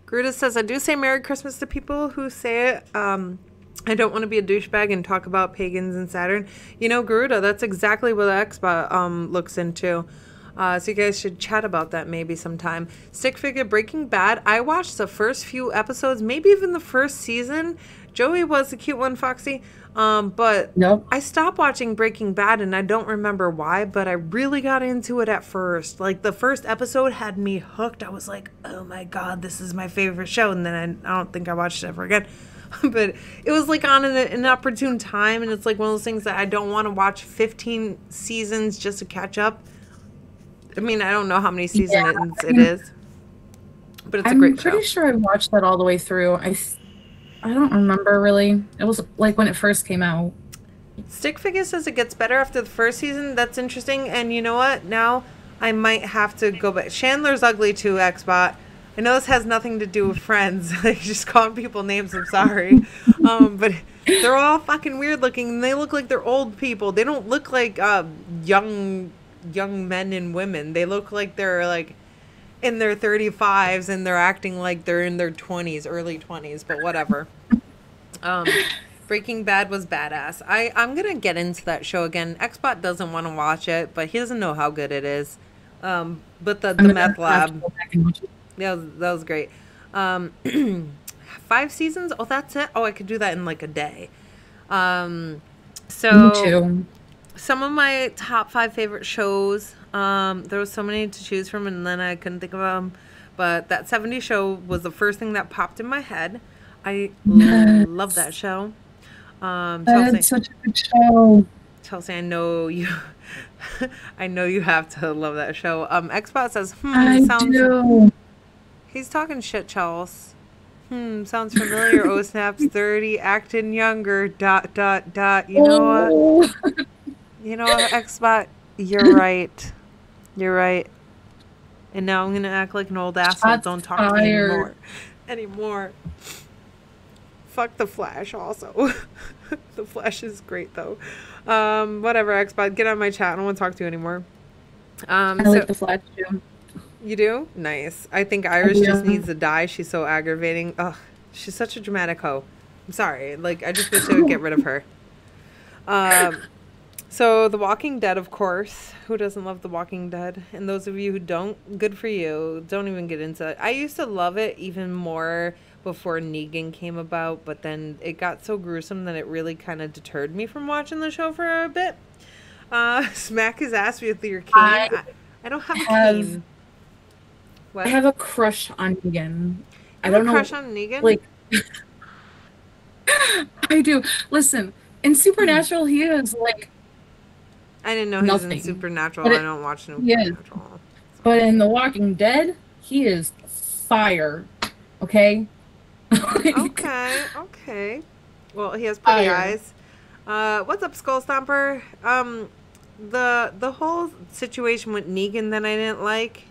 B: Gruda says, I do say Merry Christmas to people who say it. I don't want to be a douchebag and talk about pagans and Saturn. Gruda, that's exactly what Expa looks into. So you guys should chat about that maybe sometime. Stick Figure Breaking Bad. I watched the first few episodes, maybe even the first season. Joey was the cute one, Foxy. But
A: nope.
B: I stopped watching Breaking Bad, and I don't remember why, but I really got into it at first. Like, the first episode had me hooked. I was like, oh my God, this is my favorite show. And then I don't think I watched it ever again. But it was like on an opportune time, and it's like one of those things that I don't want to watch 15 seasons just to catch up. I mean, I don't know how many seasons it is, but it's a great show.
A: I'm pretty sure I watched that all the way through. I don't remember really. It was like when it first came out.
B: Stick Figure says it gets better after the first season. That's interesting. And you know what? Now I might have to go back. Chandler's ugly too, Xbot. I know this has nothing to do with Friends. Like, just calling people names. I'm sorry. But they're all fucking weird looking. And they look like they're old people. They don't look like young men and women. They look like they're like in their 35s and they're acting like they're in their 20s, early 20s. But whatever. Breaking Bad was badass. I'm gonna get into that show again. Xbot doesn't want to watch it, but he doesn't know how good it is. But the meth lab, yeah, that was great. 5 seasons. Oh, that's it. Oh, I could do that in like a day.
A: Me
B: So
A: too.
B: some of my top 5 favorite shows. There was so many to choose from, and then I couldn't think of them. But that 70s show was the first thing that popped in my head. I
A: Yes.
B: love that show.
A: That's
B: Chelsea,
A: such a good show.
B: Chelsea, I know you. I know you have to love that show. Xbot says,
A: I
B: sounds.
A: do.
B: He's talking shit, Chels. Sounds familiar. Oh, snaps, 30, acting younger. ... You know what?
A: Oh.
B: You know what, Xbot? You're right. You're right. And now I'm gonna act like an old asshole.
A: Shots
B: Don't talk to me
A: fired.
B: anymore. Fuck the Flash also. The Flash is great though. Whatever, Xbot. Get on my chat. I don't want to talk to you anymore.
A: I
B: So
A: like the Flash too.
B: you do? Nice. I think Iris just
A: do.
B: needs to die. She's so aggravating. Ugh. She's such a dramatic hoe. I'm sorry. Like, I just wish they would get rid of her. So The Walking Dead, of course. Who doesn't love The Walking Dead? And those of you who don't, good for you. Don't even get into it. I used to love it even more before Negan came about, but then it got so gruesome that it really kind of deterred me from watching the show for a bit. Smack his ass with your cane. I don't have a cane. What?
A: I have a crush on Negan. I
B: You have
A: don't
B: a
A: know.
B: crush on Negan?
A: Like, I do. Listen, in Supernatural, he is like,
B: I didn't know he was in
A: nothing.
B: Supernatural.
A: But
B: I don't watch
A: he is.
B: Supernatural.
A: but in The Walking Dead, he is fire. Okay?
B: Okay. Well, he has pretty
A: Fire.
B: eyes. What's up, Skull Stomper? The whole situation with Negan that I didn't like.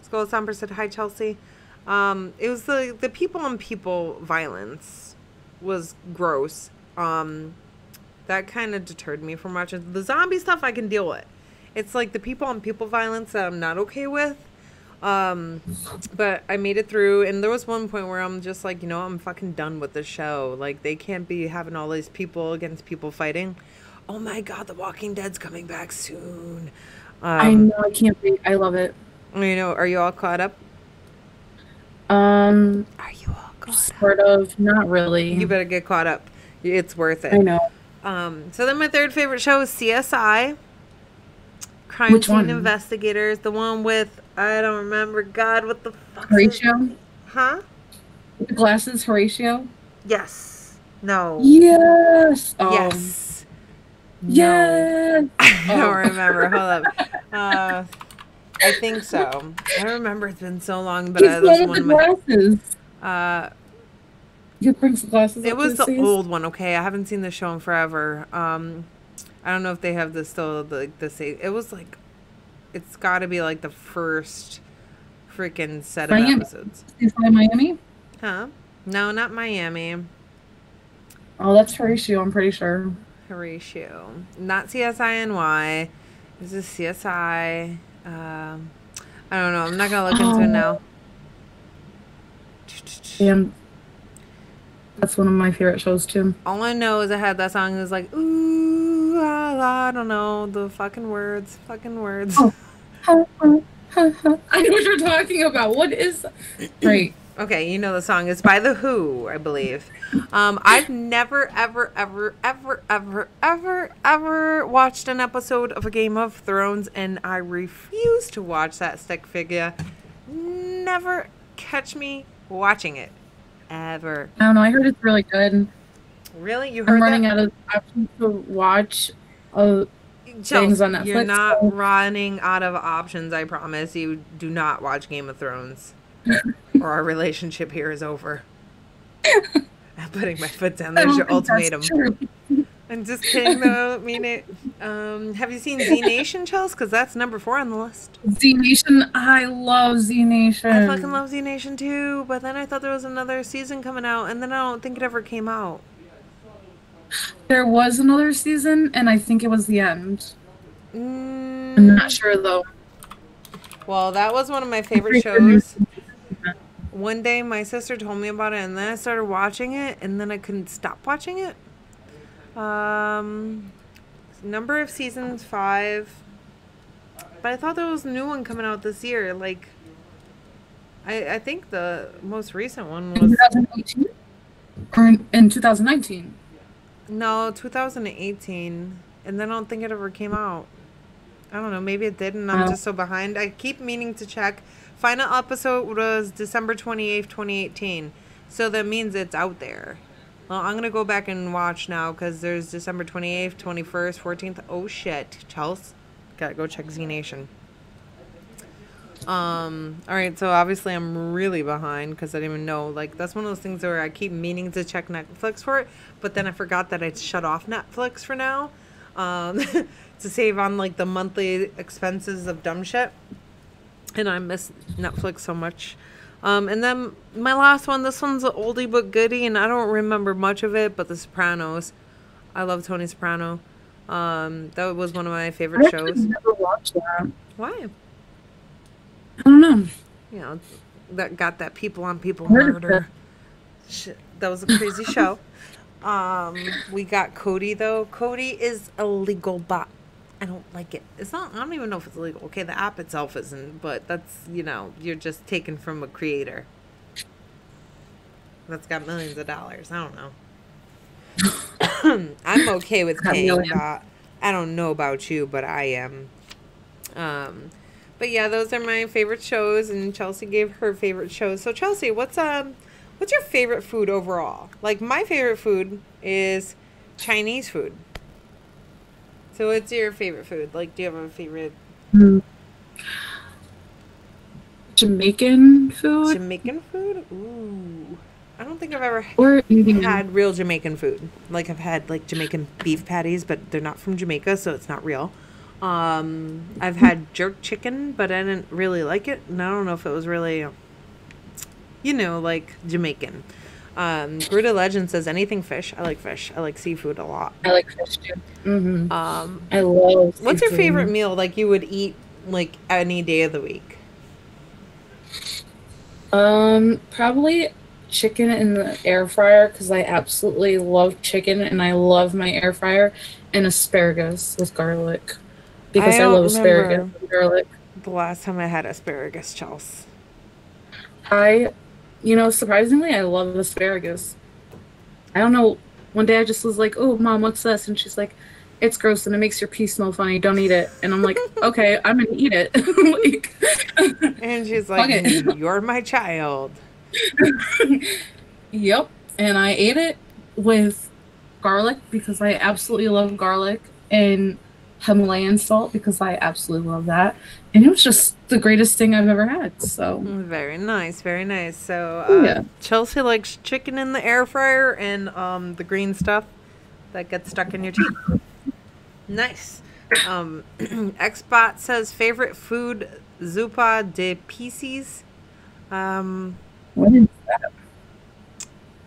B: Skull Stomper said, "Hi, Chelsea." It was the people on people violence was gross. That kind of deterred me from watching the zombie stuff. I can deal with. It's like the people on people violence that I'm not okay with. But I made it through, and there was one point where I'm just like, I'm fucking done with the show. Like, they can't be having all these people against people fighting. Oh my god, The Walking Dead's coming back soon.
A: I know, I can't wait. I love it.
B: Are you all caught up?
A: Are
B: you all caught up?
A: Sort of, not really.
B: You better get caught up. It's worth it.
A: I know.
B: So then my third favorite show is CSI. Crime
A: Which
B: Scene
A: one?
B: Investigators. The one with, I don't remember. God, what the fuck?
A: Horatio?
B: Huh?
A: With the glasses, Horatio?
B: Yes. No.
A: Yes. Oh.
B: Yes.
A: Yes.
B: I don't
A: Oh.
B: remember. Hold up. I think so. I don't remember. It's been so long, but
A: He's
B: that
A: the
B: was
A: one
B: one
A: with
B: of
A: the
B: my.
A: glasses. You bring some glasses.
B: It
A: up
B: was
A: to
B: the
A: his
B: old one. Okay, I haven't seen the show in forever. I don't know if they have the still the same. It was like, it's got to be like the first freaking set of
A: Miami.
B: episodes.
A: Is that Miami?
B: Huh? No, not Miami.
A: Oh, that's Horatio, I'm pretty sure.
B: Horatio. Not CSI-NY. This is CSI. I don't know. I'm not going to look into it now.
A: Damn. That's one of my favorite shows, too.
B: All I know is I had that song. It was like, ooh, ah, la, I don't know. The fucking words.
A: Oh. I know what you're talking about. What is... Right.
B: Okay, you know the song is by The Who, I believe. I've never, ever watched an episode of a Game of Thrones, and I refuse to watch that stick figure. Never catch me watching it. Ever.
A: I don't know. I heard it's really good.
B: Really? You heard
A: I'm running
B: that?
A: out of options to watch things on Netflix.
B: You're not
A: so-
B: running out of options, I promise. You do not watch Game of Thrones. Or our relationship here is over. I'm putting my foot down.
A: I
B: There's
A: don't
B: your
A: think that's
B: ultimatum.
A: true.
B: I'm just kidding though. I mean it. Have you seen Z Nation, Chels? Because that's number 4 on the list.
A: Z Nation, I love Z
B: I fucking
A: Nation.
B: love Z Nation too, but then I thought there was another season coming out, and then I don't think it ever came out.
A: There was another season, and I think it was the end. I'm not
B: Mm,
A: sure though.
B: well, that was one of my favorite shows. One day my sister told me about it, and then I started watching it, and then I couldn't stop watching it. Um, Number of seasons 5, but I thought there was a new one coming out this year. Like, I think the most recent one
A: In
B: was
A: 2018 or in 2019.
B: no 2018, and then I don't think it ever came out. I don't know. Maybe it did, and I'm
A: Wow.
B: just so behind. I keep meaning to check. Final episode was December 28th, 2018. So that means it's out there. Well, I'm going to go back and watch now because there's December 28th, 21st, 14th. Oh, shit. Chelsea. Gotta go check Z Nation. All right. So obviously I'm really behind because I didn't even know. Like, that's one of those things where I keep meaning to check Netflix for it, but then I forgot that I'd shut off Netflix for now. To save on like the monthly expenses of dumb shit. And I miss Netflix so much. And then my last one, this one's an oldie but goodie, and I don't remember much of it, but The Sopranos. I love Tony Soprano. That was one of my
A: I
B: favorite
A: actually
B: shows.
A: never watched that.
B: Why?
A: I don't know.
B: You know, that got that people on people
A: Heard of
B: murder. Shit, that was a crazy show. We got Cody though. Cody is a legal bot. I don't like it. It's not. I don't even know if it's illegal. Okay, the app itself isn't, but that's you're just taken from a creator that's got millions of dollars. I don't know. I'm okay with
A: Got
B: paying
A: millions.
B: that. I don't know about you, but I am. But yeah, those are my favorite shows, and Chelsea gave her favorite shows. So Chelsea, what's your favorite food overall? Like my favorite food is Chinese food. So what's your favorite food? Like, do you have a favorite
A: Hmm. Jamaican food
B: Jamaican food? Ooh, I don't think I've ever
A: or Indian?
B: had real Jamaican food. Like I've had like Jamaican beef patties, but they're not from Jamaica, so it's not real. I've had jerk chicken, but I didn't really like it, and I don't know if it was really, like Jamaican. Gruda Legend says anything fish. I like fish. I like seafood a lot.
A: I like fish too. Hmm.
B: Um,
A: I love
B: what's your favorite
A: seafood.
B: meal? Like you would eat like any day of the week?
A: Probably chicken in the air fryer because I absolutely love chicken and I love my air fryer, and asparagus with garlic
B: I
A: because I
B: don't
A: love asparagus
B: remember
A: and garlic.
B: the last time I had asparagus, Chels.
A: I, surprisingly, I love asparagus. I don't know. One day I just was like, "Oh, mom, what's this?" And she's like, "It's gross and it makes your pee smell funny. Don't eat it." And I'm like, "Okay, I'm gonna eat it." Like,
B: And she's
A: fuck
B: like,
A: it.
B: "You're my child."
A: Yep. And I ate it with garlic because I absolutely love garlic, and Himalayan salt because I absolutely love that. And it was just the greatest thing I've ever had. So,
B: Very nice, very nice. So,
A: yeah.
B: Chelsea likes chicken in the air fryer and the green stuff that gets stuck in your teeth. Nice. Xbot says favorite food zupa de pieces. Um,
A: What is that?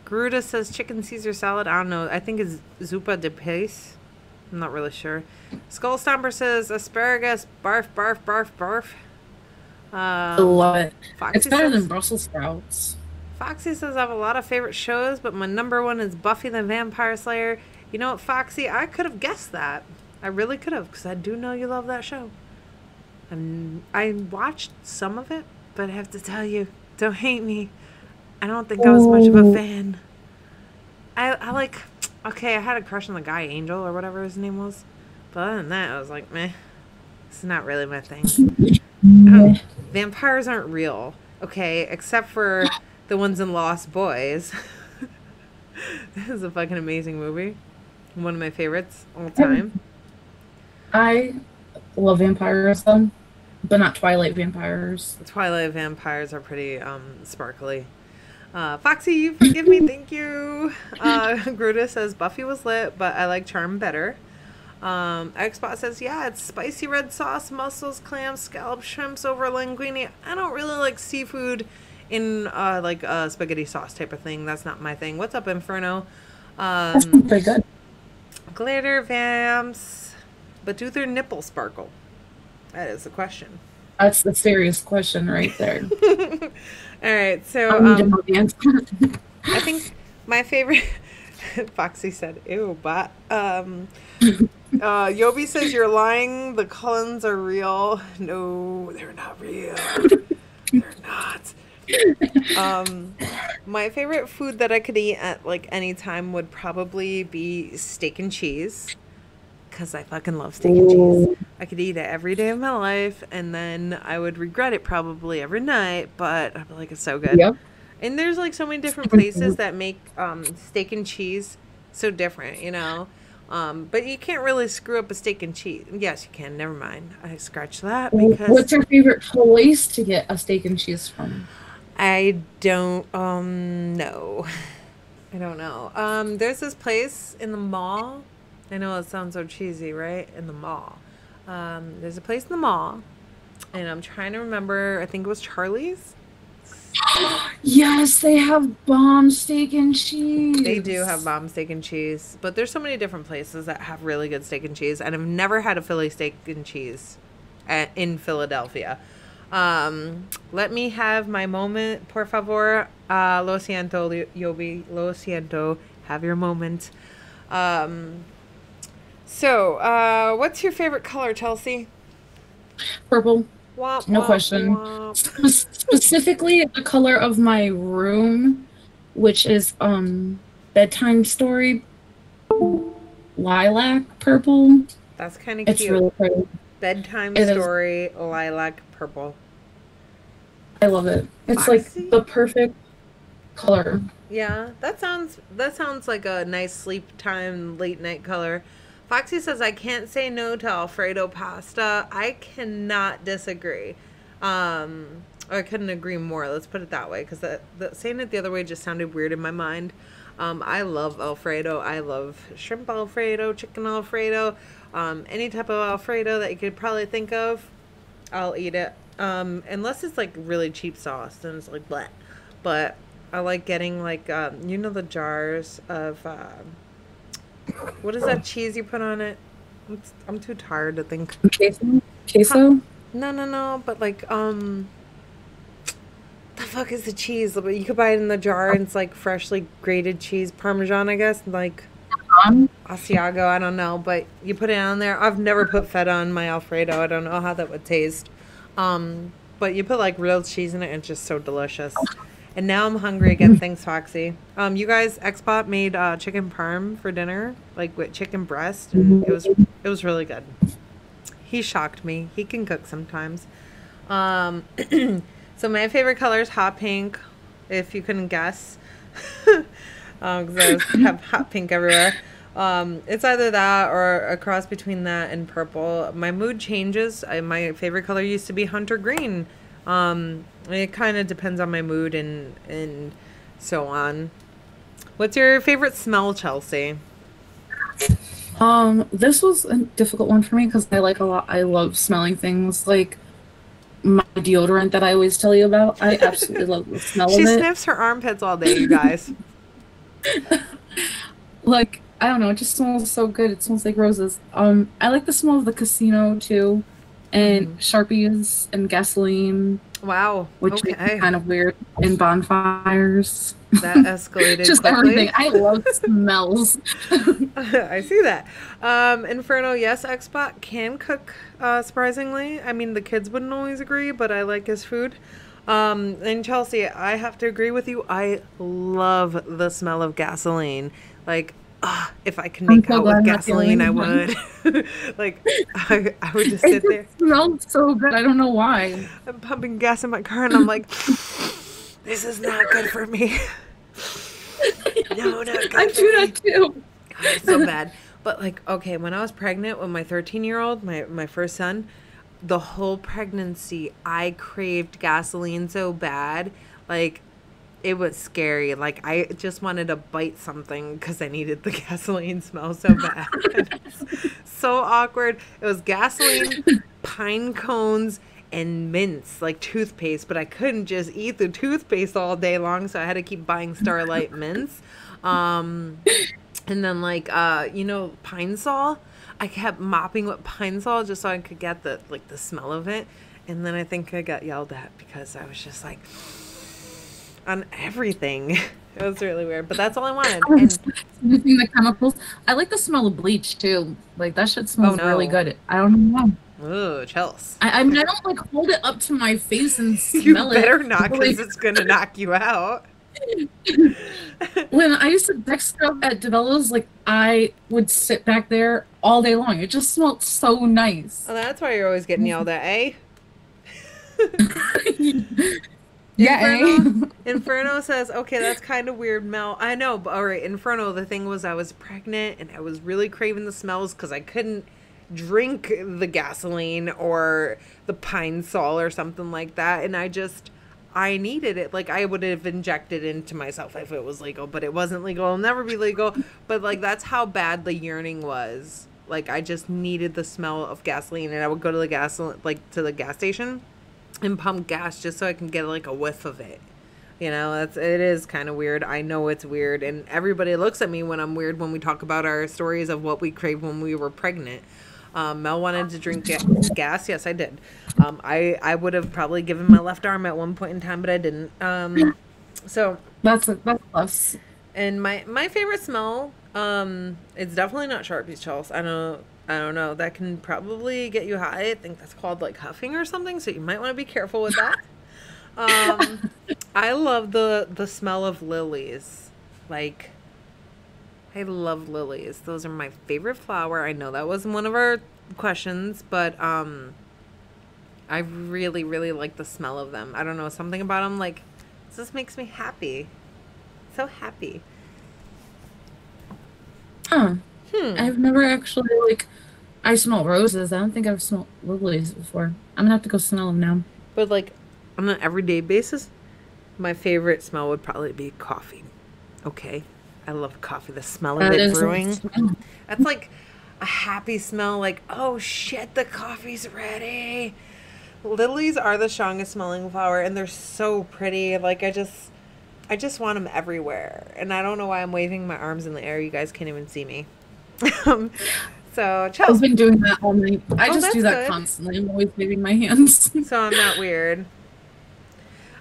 B: Garuda says chicken Caesar salad. I don't know. I think it's zupa de pace. I'm not really sure. Skull Stomper says asparagus. Barf, barf, barf, barf.
A: I love it.
B: Foxy
A: It's better
B: says,
A: than Brussels sprouts.
B: Foxy says I have a lot of favorite shows, but my number one is Buffy the Vampire Slayer. You know what, Foxy? I could have guessed that. I really could have, because I do know you love that show. And I watched some of it, but I have to tell you, don't hate me. I don't think I was much of a
A: Oh,
B: fan. I like, okay, I had a crush on the guy Angel or whatever his name was. But other than that, I was like, meh, it's not really my thing. I don't, vampires aren't real, okay, except for the ones in Lost Boys. This is a fucking amazing movie. One of my favorites all time.
A: I love vampires, though, but not Twilight vampires.
B: The Twilight vampires are pretty sparkly. Foxy, forgive me, thank you. Gruda says Buffy was lit, but I like Charm better. Xbot says, yeah, it's spicy red sauce, mussels, clams, scallop, shrimps over linguine. I don't really like seafood in like a spaghetti sauce type of thing. That's not my thing. What's up, Inferno?
A: That's pretty good.
B: Glitter vamps, but do their nipples sparkle? That is the question.
A: That's the serious question right there.
B: All right, so
A: I need to know the answer.
B: I think my favorite. Foxy said, "Ew," but Yobi says you're lying. The Cullens are real. No, they're not real. They're not. My favorite food that I could eat at like any time would probably be steak and cheese. Because I fucking love steak and cheese. I could eat it every day of my life, and then I would regret it probably every night, but I'd be like, it's so good.
A: Yep.
B: And there's like so many different places that make steak and cheese so different, you know? But you can't really screw up a steak and cheese. Yes, you can. Never mind. I scratched that because...
A: What's your favorite place to get a steak and cheese from?
B: I don't know. I don't know. There's this place in the mall. I know it sounds so cheesy, right? In the mall. There's a place in the mall, and I'm trying to remember. I think it was Charlie's.
A: Yes, they have bomb steak and cheese.
B: They do have bomb steak and cheese, but there's so many different places that have really good steak and cheese, and I've never had a Philly steak and cheese in Philadelphia. Let me have my moment, por favor. Lo siento, Yobi. Lo siento. Have your moment. So, what's your favorite color, Chelsey?
A: Purple.
B: Womp,
A: No
B: womp,
A: question.
B: womp.
A: Specifically, the color of my room, which is bedtime story lilac purple.
B: That's kind of
A: It's
B: cute.
A: really pretty.
B: Bedtime
A: It is.
B: story, lilac purple.
A: I love it. It's
B: Foxy?
A: like the perfect color.
B: Yeah, that sounds like a nice sleep time, late night color. Foxy says, I can't say no to Alfredo pasta. I cannot disagree. I couldn't agree more. Let's put it that way, because saying it the other way just sounded weird in my mind. I love Alfredo. I love shrimp Alfredo, chicken Alfredo, any type of Alfredo that you could probably think of. I'll eat it. Unless it's like really cheap sauce, then it's like bleh. But I like getting like, you know, the jars of, what is that cheese you put on it? I'm too tired to think.
A: Queso?
B: No, but like, the fuck is the cheese? You could buy it in the jar, and it's like freshly grated cheese, Parmesan, I guess, like Asiago, I don't know, but you put it on there. I've never put feta on my Alfredo. I don't know how that would taste. But you put like real cheese in it, and it's just so delicious. And now I'm hungry again. Thanks, Foxy. You guys, Xbot made chicken parm for dinner, like with chicken breast, and it was really good. He shocked me. He can cook sometimes. So my favorite color is hot pink, if you couldn't guess, because I have hot pink everywhere. It's either that or a cross between that and purple. My mood changes. My favorite color used to be hunter green. It kind of depends on my mood and so on. What's your favorite smell, Chelsey?
A: This was a difficult one for me because I love smelling things like my deodorant that I always tell you about. I absolutely love the smell of it.
B: She sniffs her armpits all day, you guys.
A: Like, I don't know, it just smells so good. It smells like roses. I like the smell of the casino too, and Sharpies and gasoline.
B: Wow.
A: Which makes it kind of weird. And bonfires.
B: That escalated
A: just
B: quickly.
A: Everything. I love smells.
B: I see that. Inferno, yes, Xbot can cook, surprisingly. I mean, the kids wouldn't always agree, but I like his food. And Chelsey, I have to agree with you. I love the smell of gasoline. Like, if I can make out with gasoline, I would. Like, I would just sit there.
A: It smells so good. I don't know why.
B: I'm pumping gas in my car, and I'm like, this is not good for me. No, not good.
A: I do that too.
B: It's so bad. But like, okay, when I was pregnant with my 13-year-old, my first son, the whole pregnancy, I craved gasoline so bad. Like, it was scary. Like, I just wanted to bite something because I needed the gasoline smell so bad. So awkward. It was gasoline, pine cones, and mints, like toothpaste, but I couldn't just eat the toothpaste all day long, so I had to keep buying Starlight mints. And then, like, Pine Sol. I kept mopping with Pine Sol just so I could get the smell of it. And then I think I got yelled at because I was just like on everything. It was really weird, but that's all I wanted. And
A: Sniffing the chemicals. I like the smell of bleach too. Like that shit smells really good. I don't know.
B: Oh, Chelsea.
A: I mean, I don't like hold it up to my face and
B: You
A: smell
B: better
A: it.
B: not, because it's gonna knock you out.
A: When I used to deck stuff at DeVelos, like I would sit back there all day long. It just smelled so nice.
B: Oh, that's why you're always getting yelled at, eh?
A: Yeah.
B: Inferno says, okay, that's kind of weird, Mel. I know, but all right, Inferno, the thing was I was pregnant and I was really craving the smells because I couldn't drink the gasoline or the Pine Sol or something like that. And I needed it. Like, I would have injected into myself if it was legal, but it wasn't legal. It'll never be legal. But, like, that's how bad the yearning was. Like, I just needed the smell of gasoline, and I would go to the the gas station and pump gas just so I can get, like, a whiff of it. You know, it is kind of weird. I know it's weird, and everybody looks at me when I'm weird when we talk about our stories of what we craved when we were pregnant. Mel wanted to drink gas. Yes, I did. I would have probably given my left arm at one point in time, but I didn't. So
A: that's plus.
B: And my favorite smell, it's definitely not Sharpie's, Chelsea. I don't know. That can probably get you high. I think that's called like huffing or something. So you might want to be careful with that. I love the smell of lilies. Like, I love lilies. Those are my favorite flower. I know that wasn't one of our questions, but I really, really like the smell of them. I don't know, something about them, like, this makes me happy. So happy.
A: Huh. I've never actually, I smell roses. I don't think I've smelled lilies before. I'm gonna have to go smell them now.
B: But, like, on an everyday basis, my favorite smell would probably be coffee. Okay? I love coffee. The smell of it brewing. That's like a happy smell. Like, oh shit, the coffee's ready. Lilies are the strongest smelling flower, and they're so pretty. Like, I just want them everywhere. And I don't know why I'm waving my arms in the air. You guys can't even see me. So, Chelsea.
A: I've been doing that all night. I just do that
B: good.
A: constantly. I'm always waving my hands.
B: So I'm not weird.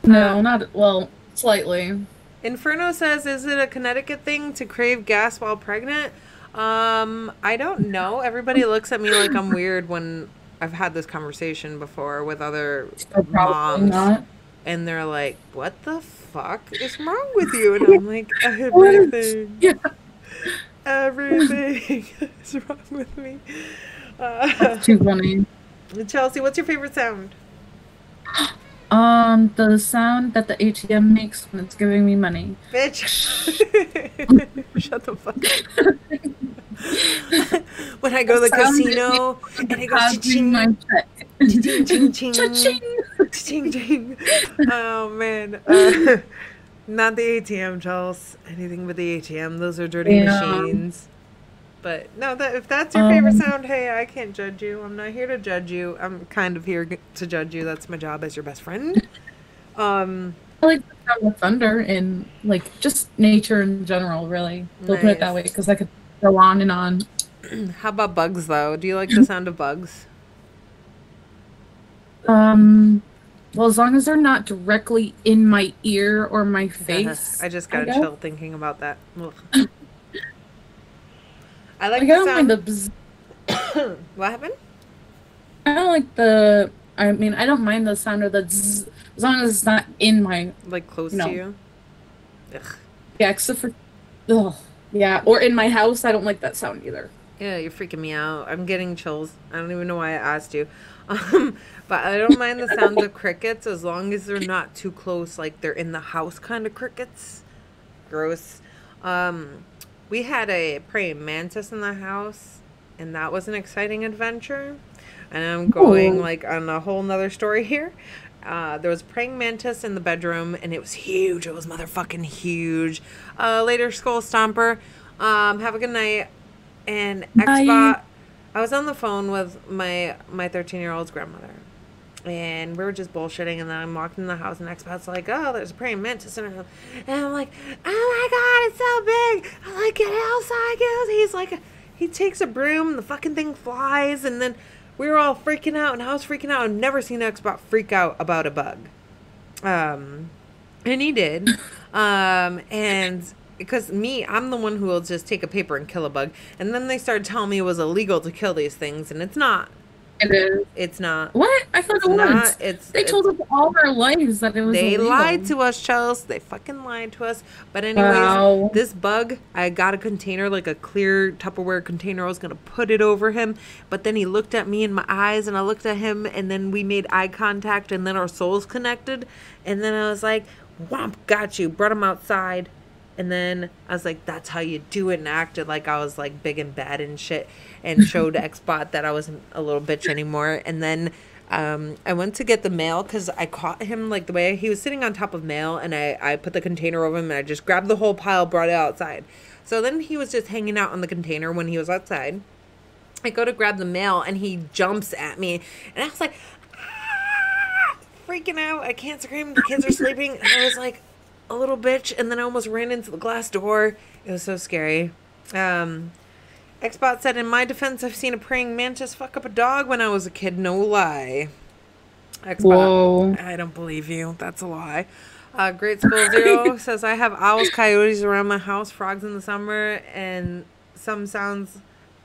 A: No, not, well, slightly.
B: Inferno says, is it a Connecticut thing to crave gas while pregnant? I don't know. Everybody looks at me like I'm weird when I've had this conversation before with other moms.
A: Not.
B: And they're like, what the fuck is wrong with you? And I'm like, everything.
A: Yeah.
B: Everything is wrong with me.
A: That's too funny.
B: Chelsea, what's your favorite sound?
A: The sound that the ATM makes when it's giving me money.
B: Bitch. Shut the fuck up. When I go to the casino and it goes ching,
A: my check.
B: ching, ching, ching,
A: Cha-ching.
B: ching, ching. Oh, man. Not the ATM, Charles. Anything but the ATM. Those are dirty machines. But no, if that's your favorite sound, hey, I can't judge you. I'm not here to judge you. I'm kind of here to judge you. That's my job as your best friend.
A: I like the sound of thunder and just nature in general, really. We'll put it that way, because I could go on and on.
B: How about bugs, though? Do you like the sound of bugs?
A: Well, as long as they're not directly in my ear or my face.
B: I just got a chill thinking about that. I like
A: I
B: the
A: don't
B: sound.
A: mind the bzz.
B: What happened?
A: I don't like the. I mean, I don't mind the sound of the zzz, as long as it's not in my.
B: Close to you? Ugh.
A: Yeah, except for. Ugh. Yeah, or in my house, I don't like that sound either.
B: Yeah, you're freaking me out. I'm getting chills. I don't even know why I asked you. But I don't mind the sound of crickets as long as they're not too close, like they're in the house kind of crickets. Gross. We had a praying mantis in the house, and that was an exciting adventure. And I'm going on a whole nother story here. there was a praying mantis in the bedroom, and it was huge. It was motherfucking huge. Later, Skull Stomper. Have a good night. And Xbot. I was on the phone with my 13-year-old's grandmother, and we were just bullshitting. And then I'm walking in the house, and Xbot's like, "Oh, there's a praying mantis in her house." And I'm like, "Oh my god, it's so big!" I'm like, "Get outside, get." He's like, he takes a broom, and the fucking thing flies, and then we were all freaking out, and I was freaking out. I've never seen Xbot freak out about a bug, and he did, and. Because I'm the one who will just take a paper and kill a bug. And then they started telling me it was illegal to kill these things, and it's not.
A: It is.
B: It's not.
A: What? I thought it was. They told us all our lives that it was illegal.
B: They lied to us, Chelsea. They fucking lied to us. But anyways, this bug, I got a container, like a clear Tupperware container. I was going to put it over him. But then he looked at me in my eyes, and I looked at him, and then we made eye contact, and then our souls connected. And then I was like, whomp, got you. Brought him outside. And then I was like, that's how you do it, and acted like I was like big and bad and shit, and showed Xbot that I wasn't a little bitch anymore. And then I went to get the mail because I caught him like the way he was sitting on top of mail, and I put the container over him, and I just grabbed the whole pile, brought it outside. So then he was just hanging out on the container when he was outside. I go to grab the mail, and he jumps at me, and I was like, ah! Freaking out. I can't scream. The kids are sleeping. And I was like, a little bitch, and then I almost ran into the glass door. It was so scary. Xbot said, in my defense, I've seen a praying mantis fuck up a dog when I was a kid. No lie. Xbot, whoa. I don't believe you. That's a lie. Great School Zero says, I have owls, coyotes around my house, frogs in the summer, and some sounds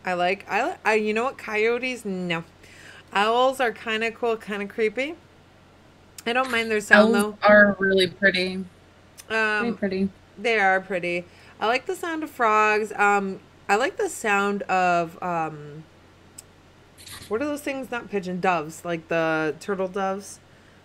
B: I like. You know what? Coyotes? No. Owls are kind of cool, kind of creepy. I don't mind their sound,
A: owls though. Are really pretty.
B: Very
A: pretty.
B: They are pretty. I like the sound of frogs. I like the sound of what are those things? Not pigeon, doves, like the turtle doves.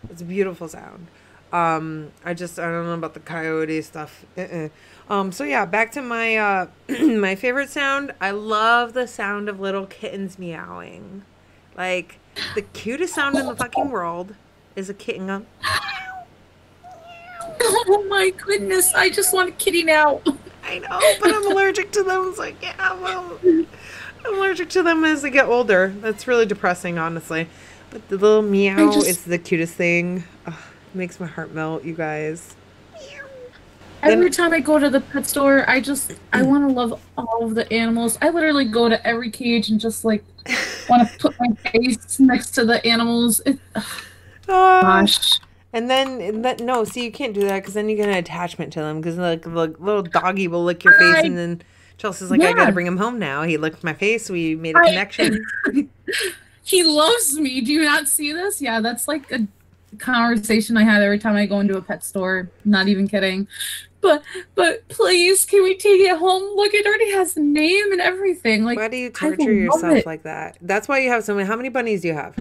B: It's a beautiful sound. I don't know about the coyote stuff. So yeah, back to my my favorite sound. I love the sound of little kittens meowing. Like the cutest sound in the fucking world is a kitten going.
A: Oh my goodness, I just want a kitty now.
B: I know, but I'm allergic to them. It's like, yeah, well, I'm allergic to them as they get older. That's really depressing, honestly. But the little meow is the cutest thing. Ugh, it makes my heart melt, you guys.
A: Every time I go to the pet store, I want to love all of the animals. I literally go to every cage and just like want to put my face next to the animals. Gosh.
B: And then, no, see, you can't do that because then you get an attachment to them because like the little doggy will lick your face and then Chelsea's like, I gotta bring him home now. He licked my face. We made a connection.
A: He loves me. Do you not see this? Yeah, that's like a conversation I have every time I go into a pet store. Not even kidding. But please, can we take it home? Look, it already has a name and everything. Like,
B: why do you torture yourself like that? That's why you have so many. How many bunnies do you have?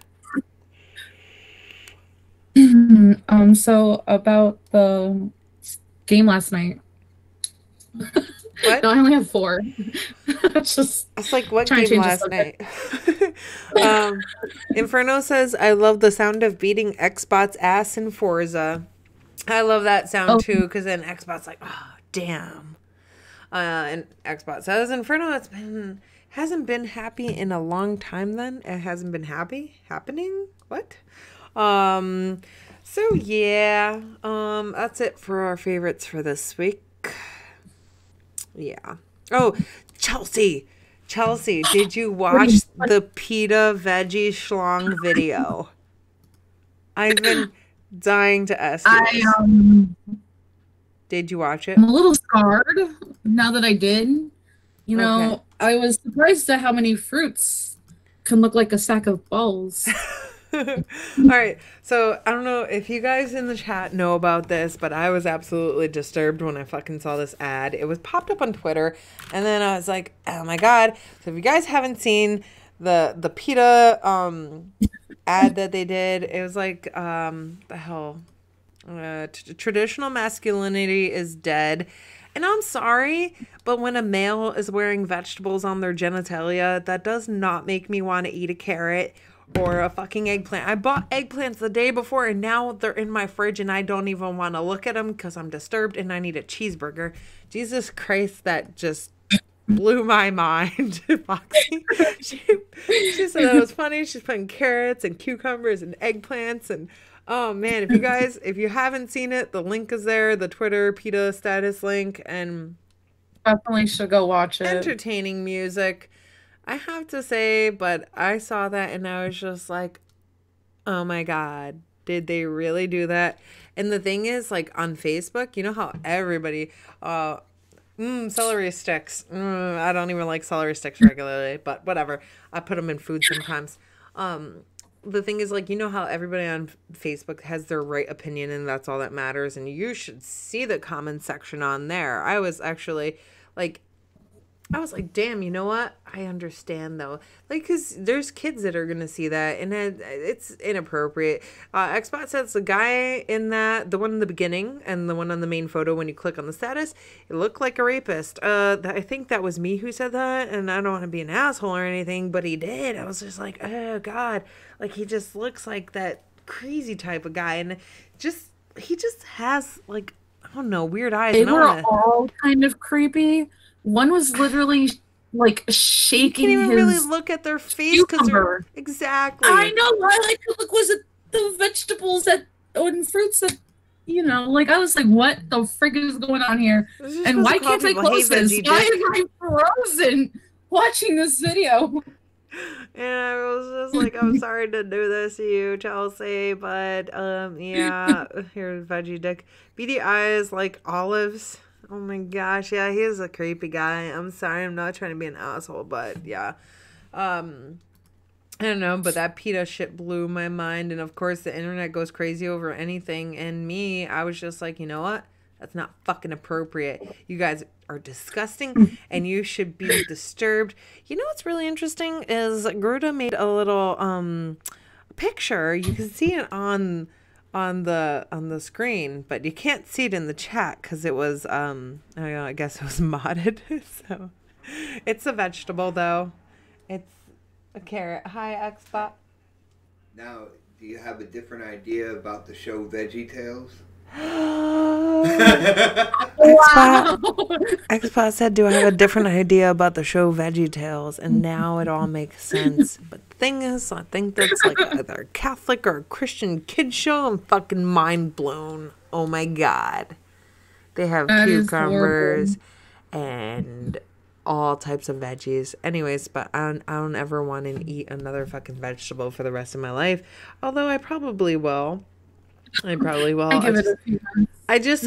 A: So about the game last night.
B: What?
A: No, I only have 4.
B: It's like, what game last night? Inferno says, I love the sound of beating Xbot's ass in Forza. I love that sound too, because then Xbot's like, oh, damn. And Xbot says, Inferno, hasn't been happy in a long time then. It hasn't been happening? What? So yeah, that's it for our favorites for this week. Yeah. Oh, Chelsea, did you watch the pita veggie schlong video? I've been dying to ask you. Did you watch it?
A: I'm a little scarred now that I did. You know, okay. I was surprised at how many fruits can look like a sack of balls.
B: All right, so I don't know if you guys in the chat know about this, but I was absolutely disturbed when I fucking saw this ad. It was popped up on Twitter, and then I was like, oh my god. So if you guys haven't seen the PETA ad that they did, it was like the hell, traditional masculinity is dead. And I'm sorry, but when a male is wearing vegetables on their genitalia, that does not make me want to eat a carrot or a fucking eggplant. I bought eggplants the day before and now they're in my fridge and I don't even want to look at them because I'm disturbed and I need a cheeseburger. Jesus Christ, that just blew my mind. Foxy. She said that was funny. She's putting carrots and cucumbers and eggplants and oh man, if you haven't seen it, the link is there, the Twitter PETA status link, and
A: Definitely should go watch it.
B: entertaining music. I have to say, but I saw that and I was just like, oh my God, did they really do that? And the thing is, like on Facebook, you know how everybody, celery sticks. I don't even like celery sticks regularly, but whatever. I put them in food sometimes. The thing is, like, you know how everybody on Facebook has their right opinion and that's all that matters. And you should see the comment section on there. I was like, damn, you know what? I understand though. Like, cause there's kids that are going to see that and it's inappropriate. Xbot says the guy in the one in the beginning and the one on the main photo, when you click on the status, it looked like a rapist. I think that was me who said that. And I don't want to be an asshole or anything, but he did. I was just like, oh God, like he just looks like that crazy type of guy. And he just has like, I don't know, weird eyes.
A: They were all kind of creepy. One was literally like
B: You
A: shaking
B: can't even
A: his
B: really look at their face because
A: cucumber.
B: exactly.
A: I know. Why I could look was it the vegetables and fruits that like I was like, what the frig is going on here?
B: This is
A: And
B: supposed
A: why
B: to call
A: can't I
B: people, "Hey,
A: close this?
B: veggie
A: Why
B: dick."
A: am I frozen watching this video?
B: And I was just like, I'm sorry to do this to you, Chelsea, but yeah, here's veggie dick. Beady eyes like olives. Oh my gosh, yeah, he is a creepy guy. I'm sorry, I'm not trying to be an asshole, but yeah. I don't know, but that PETA shit blew my mind. And of course, the internet goes crazy over anything. And me, I was just like, you know what? That's not fucking appropriate. You guys are disgusting and you should be disturbed. You know what's really interesting is Gruda made a little picture. You can see it on the screen, but you can't see it in the chat because it was I guess it was modded. So it's a vegetable though. It's a carrot. Hi, Xbot.
C: Now, do you have a different idea about the show Veggie Tales?
B: Xbot said, do I have a different idea about the show Veggie Tales? And now it all makes sense. But the thing is, I think that's like either a Catholic or a Christian kid show. I'm fucking mind blown. Oh my God. They have cucumbers and all types of veggies. Anyways, but I don't ever want to eat another fucking vegetable for the rest of my life. Although I probably will. I
A: give it a few months.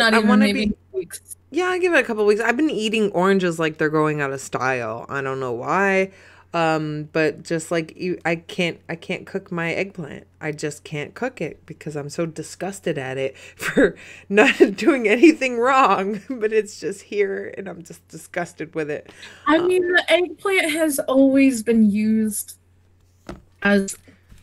B: I want to be weeks. Yeah, I give it a couple weeks. I've been eating oranges like they're going out of style. I don't know why. But just like I can't cook my eggplant. I just can't cook it because I'm so disgusted at it for not doing anything wrong. But it's just here and I'm just disgusted with it.
A: I mean, the eggplant has always been used as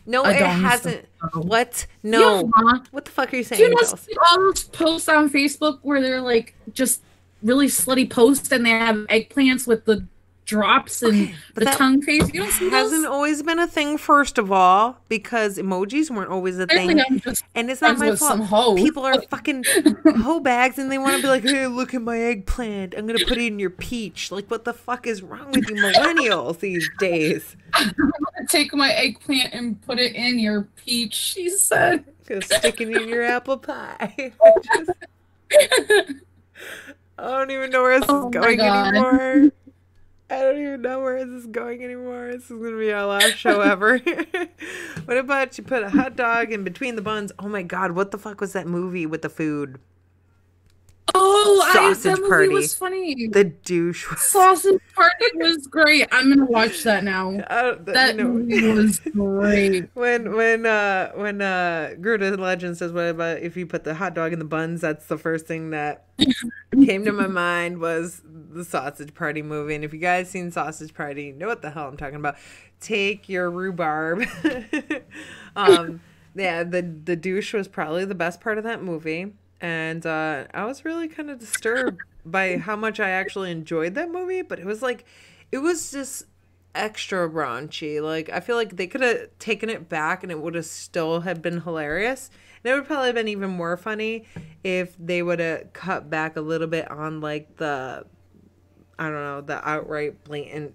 B: no, it hasn't. What? No.
A: Yeah.
B: What the fuck are you saying?
A: Do you know all those posts on Facebook where they're like just really slutty posts and they have eggplants with the drops and the tongue face? You don't see those?
B: Hasn't always been a thing, first of all, because emojis weren't always a thing. And it's not my fault. People are fucking hoe bags and they want to be like, hey, look at my eggplant. I'm going to put it in your peach. Like, what the fuck is wrong with you millennials these days?
A: I'm going to take my eggplant and put it in your peach, she said.
B: Gonna stick it in your apple pie. I don't even know where this is going anymore. I don't even know where this is going anymore. This is going to be our last show ever. What about you put a hot dog in between the buns? Oh my God, what the fuck was that movie with the food?
A: Oh,
B: Sausage
A: that
B: Party.
A: movie was funny.
B: The douche.
A: Sausage Party was great. I'm going to watch that now. That movie was great.
B: When Gruda Legend says, what about if you put the hot dog in the buns? That's the first thing that came to my mind was the Sausage Party movie. And if you guys seen Sausage Party, you know what the hell I'm talking about. Take your rhubarb. Yeah, the douche was probably the best part of that movie. And I was really kind of disturbed by how much I actually enjoyed that movie. But it was just extra raunchy. Like, I feel like they could have taken it back and it would have still have been hilarious. And it would probably have been even more funny if they would have cut back a little bit on like the, I don't know, the outright blatant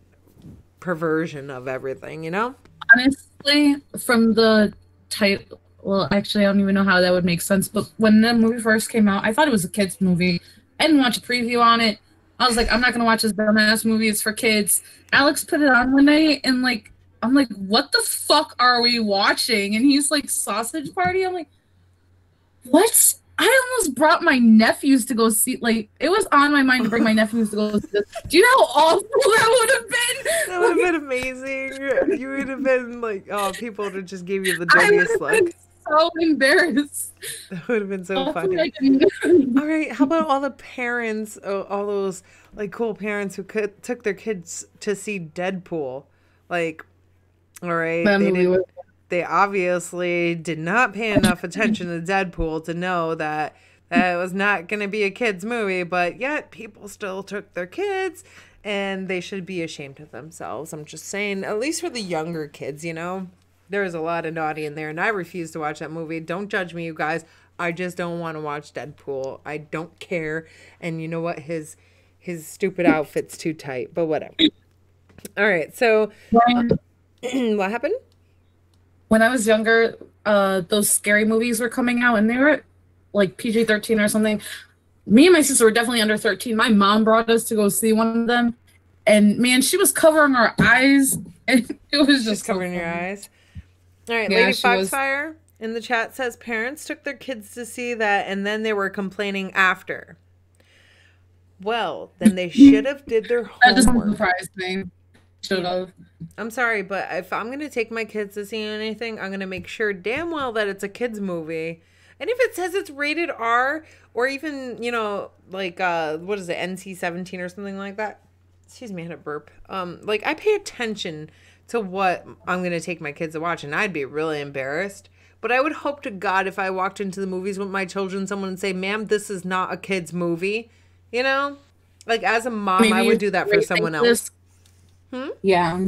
B: perversion of everything, you know?
A: Honestly, from the title, well, actually, I don't even know how that would make sense. But when the movie first came out, I thought it was a kids' movie. I didn't watch a preview on it. I was like, I'm not gonna watch this dumbass movie. It's for kids. Alex put it on one night, and like, I'm like, what the fuck are we watching? And he's like, Sausage Party. I'm like, what? I almost brought my nephews to go see. Like, it was on my mind to bring my nephews to go see this. Do you know how awful that would have been?
B: That would have been amazing. You would have been like, oh, people would have just gave you the
A: I would
B: dubious
A: have
B: look.
A: been so embarrassed.
B: That would have been so
A: Hopefully
B: funny.
A: I can-
B: All right, how about all the parents, all those like cool parents who took their kids to see Deadpool? Like, all right,
A: That
B: they
A: movie
B: didn't.
A: was
B: They obviously did not pay enough attention to Deadpool to know that it was not going to be a kids movie, but yet people still took their kids and they should be ashamed of themselves. I'm just saying, at least for the younger kids, you know, there's a lot of naughty in there and I refuse to watch that movie. Don't judge me, you guys. I just don't want to watch Deadpool. I don't care. And you know what? His stupid outfit's too tight, but whatever. All right. So what happened?
A: when I was younger, those scary movies were coming out, and they were like PG-13 or something. Me and my sister were definitely under 13. My mom brought us to go see one of them, and man, she was covering her eyes, and it was just
B: Just covering
A: so
B: your
A: funny.
B: eyes. All right,
A: Yeah,
B: Lady
A: she was.
B: Foxfire in the chat says parents took their kids to see that and then they were complaining after. Well, then they should have did their
A: That doesn't
B: homework.
A: surprise me. Should have.
B: I'm sorry, but if I'm going to take my kids to see anything, I'm going to make sure damn well that it's a kids movie. And if it says it's rated R or even, you know, like what is it, NC-17 or something like that. Excuse me, I had a burp. Like I pay attention to what I'm going to take my kids to watch, and I'd be really embarrassed. But I would hope to God if I walked into the movies with my children, someone would say, "Ma'am, this is not a kids movie." You know? Like as a mom, I
A: Maybe
B: would do that for someone
A: rethink
B: else.
A: this. Yeah,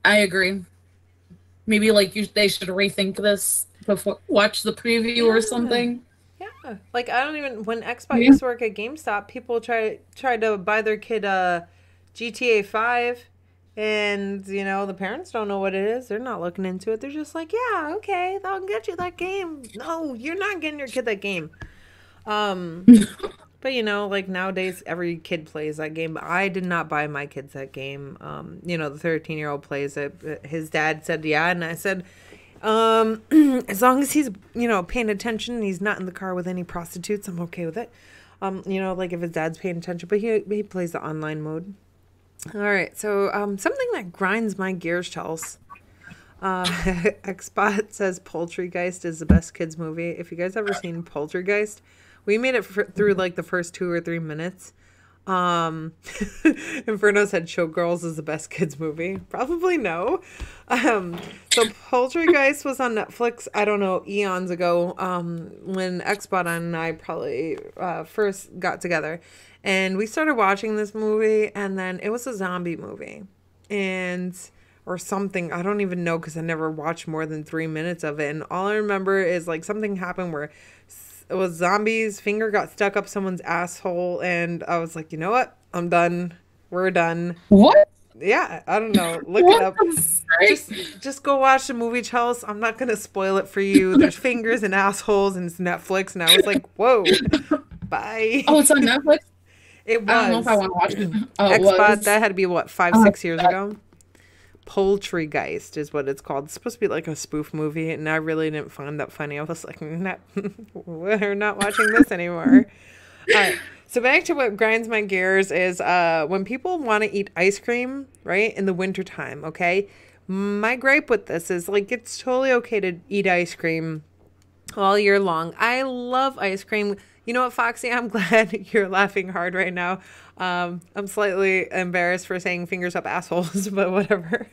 A: I agree. Maybe like they should rethink this before watch the preview or something.
B: Yeah. Like I don't even when Xbox
A: Yeah.
B: used to work at GameStop, people tried to buy their kid GTA 5 and you know, the parents don't know what it is. They're not looking into it. They're just like, "Yeah, okay, I'll get you that game." No, you're not getting your kid that game. Um But you know, like nowadays, every kid plays that game. But I did not buy my kids that game. You know, the 13-year-old plays it. His dad said, yeah. And I said, as long as he's, you know, paying attention and he's not in the car with any prostitutes, I'm okay with it. You know, like if his dad's paying attention. But he plays the online mode. All right. So something that grinds my gears, Chels. Xbot says Poultrygeist is the best kids movie. If you guys ever seen Poultrygeist, we made it through like the first 2 or 3 minutes. Inferno said Showgirls is the best kids movie. Probably no. So Poultrygeist was on Netflix, I don't know, eons ago, when Xbot and I probably first got together. And we started watching this movie, and then it was a zombie movie. Or something. I don't even know because I never watched more than 3 minutes of it. And all I remember is like something happened where it was zombies, finger got stuck up someone's asshole, and I was like, you know what? I'm done. We're done.
A: What?
B: Yeah, I don't know. Look it
A: What
B: up.
A: the frick?
B: Just go watch the movie, Chelsea. I'm not gonna spoil it for you. There's fingers and assholes, and it's Netflix, and I was like, whoa, bye.
A: Oh, it's on Netflix?
B: It was.
A: I don't know if I want to watch it. Oh, it
B: Xbox,
A: was.
B: that had to be what, 5-6 years ago. Poultrygeist is what it's called. It's supposed to be like a spoof movie, and I really didn't find that funny. I was like, nah, we're not watching this anymore. All right. So back to what grinds my gears is when people want to eat ice cream, right, in the wintertime, okay? My gripe with this is like it's totally okay to eat ice cream all year long. I love ice cream. You know what, Foxy? I'm glad you're laughing hard right now. I'm slightly embarrassed for saying fingers up assholes, but whatever.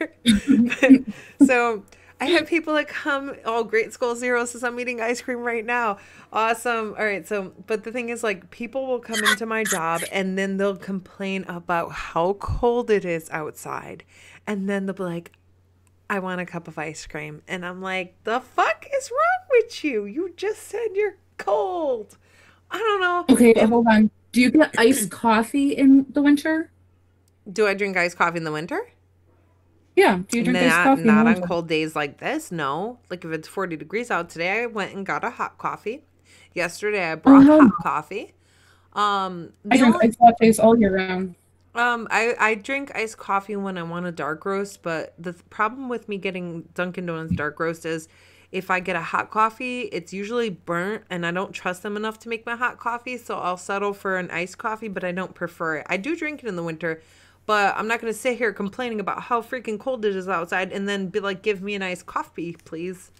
B: So I have people that come. Oh, Great Skull Zero says I'm eating ice cream right now. Awesome. All right. So, but the thing is, like, people will come into my job and then they'll complain about how cold it is outside, and then they'll be like, "I want a cup of ice cream," and I'm like, "The fuck is wrong with you? You just said you're cold." I don't know.
A: Okay, hold on. Do you get iced coffee in the winter?
B: Do I drink iced coffee in the winter?
A: Yeah. Do you drink iced coffee in the
B: Not on
A: winter?
B: cold days like this, no. Like if it's 40 degrees out today, I went and got a hot coffee. Yesterday I brought
A: Oh,
B: hot coffee.
A: I
B: The
A: drink
B: only
A: iced lattes all year round.
B: I drink iced coffee when I want a dark roast, but the problem with me getting Dunkin' Donuts dark roast is if I get a hot coffee, it's usually burnt and I don't trust them enough to make my hot coffee, so I'll settle for an iced coffee, but I don't prefer it. I do drink it in the winter, but I'm not going to sit here complaining about how freaking cold it is outside and then be like, give me an iced coffee, please.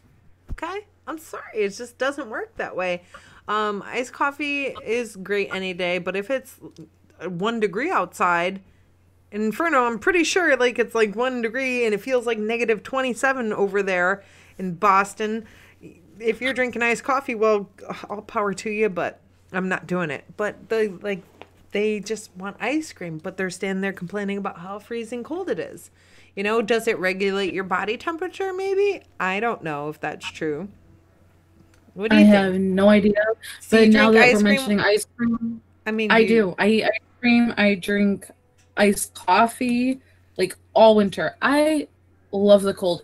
B: Okay? I'm sorry. It just doesn't work that way. Iced coffee is great any day, but if it's 1 degree outside, in Inferno, I'm pretty sure like it's like 1 degree and it feels like negative 27 over there in Boston. If you're drinking iced coffee, well, all power to you, but I'm not doing it. But they just want ice cream, but they're standing there complaining about how freezing cold it is. You know, does it regulate your body temperature maybe? I don't know if that's true. What do
A: I
B: you
A: have
B: think?
A: no idea.
B: So you
A: But now
B: drink
A: that
B: ice
A: we're
B: cream?
A: mentioning ice cream,
B: I mean,
A: I do. I eat ice cream. I drink iced coffee like all winter. I love the cold.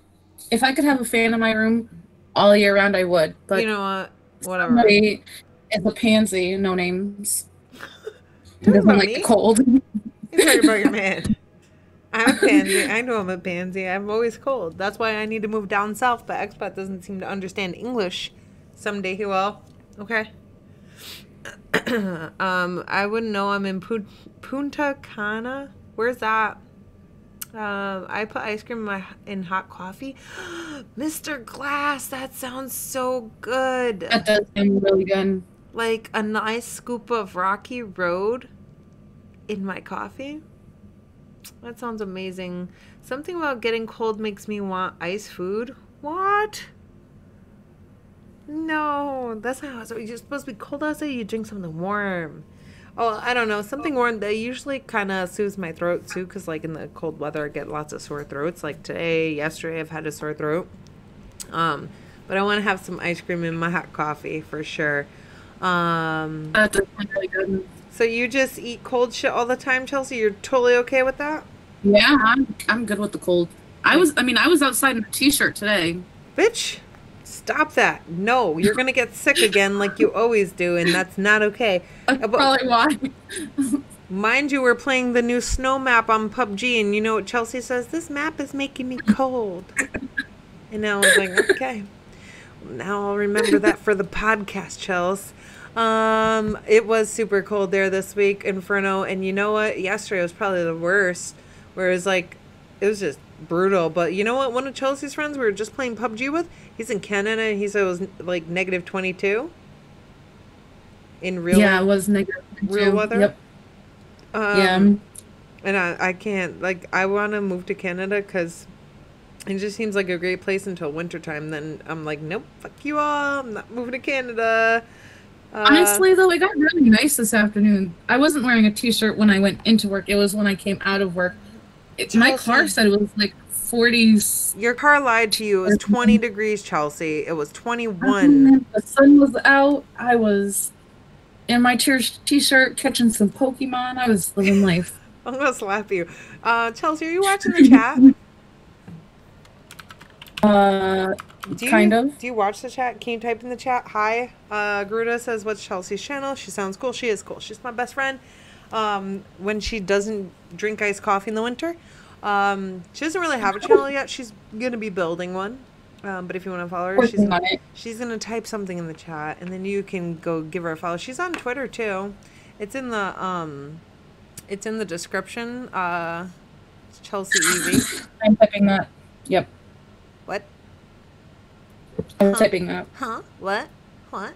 A: If I could have a fan in my room all year round, I would.
B: you
A: But
B: know what? Whatever.
A: somebody is a pansy, no names. He
B: Talking
A: doesn't
B: about
A: like the
B: me?
A: cold.
B: You're talking about your man. I'm a pansy. I know I'm a pansy. I'm always cold. That's why I need to move down south, but expat doesn't seem to understand English. Someday he will. Okay. I wouldn't know. I'm in Punta Cana. Where's that? I put ice cream in hot coffee. Mr. Glass, that sounds so good.
A: That does sound really good.
B: Like a nice scoop of Rocky Road in my coffee. That sounds amazing. Something about getting cold makes me want ice food. What? No, that's not how it's. You're supposed to be cold outside. You drink something warm. Oh, I don't know. Something warm that usually kind of soothes my throat too, because like in the cold weather, I get lots of sore throats. Like today, yesterday, I've had a sore throat. But I want to have some ice cream in my hot coffee for sure.
A: That does sound really good.
B: So you just eat cold shit all the time, Chelsea? You're totally okay with that?
A: Yeah, I'm good with the cold. I was outside in a t-shirt today.
B: Bitch, stop that. No, you're going to get sick again like you always do, and that's not okay.
A: That's
B: But
A: probably why.
B: mind you, we're playing the new snow map on PUBG, and you know what Chelsea says? This map is making me cold. And I was like, okay. Now I'll remember that for the podcast, Chels. It was super cold there this week, Inferno, and you know what? Yesterday was probably the worst. Whereas, like, it was just brutal. But you know what? One of Chelsea's friends we were just playing PUBG with, he's in Canada, and he said it was like negative 22 in real.
A: Yeah, it was negative
B: real
A: too.
B: weather.
A: Yep. Yeah.
B: And I can't, like, I want to move to Canada because it just seems like a great place until wintertime. Then I'm like, nope, fuck you all. I'm not moving to Canada.
A: Honestly, though, it got really nice this afternoon. I wasn't wearing a t-shirt when I went into work. It was when I came out of work. My car said it was like 40s.
B: Your car lied to you. It was 20 degrees, Chelsea. It was 21.
A: The sun was out. I was in my t-shirt catching some Pokemon. I was living life.
B: I'm going to slap you. Chelsea, are you watching the chat?
A: Kind of.
B: Do you watch the chat? Can you type in the chat? Hi. Gruda says, what's Chelsea's channel? She sounds cool. She is cool. She's my best friend. When she doesn't drink iced coffee in the winter. She doesn't really have a channel yet. She's going to be building one. But if you want to follow her, she's going to type something in the chat, and then you can go give her a follow. She's on Twitter too. It's in the description. It's Chelsea Evie.
A: I'm typing that. Yep.
B: What?
A: I'm typing that.
B: Huh? What? Huh?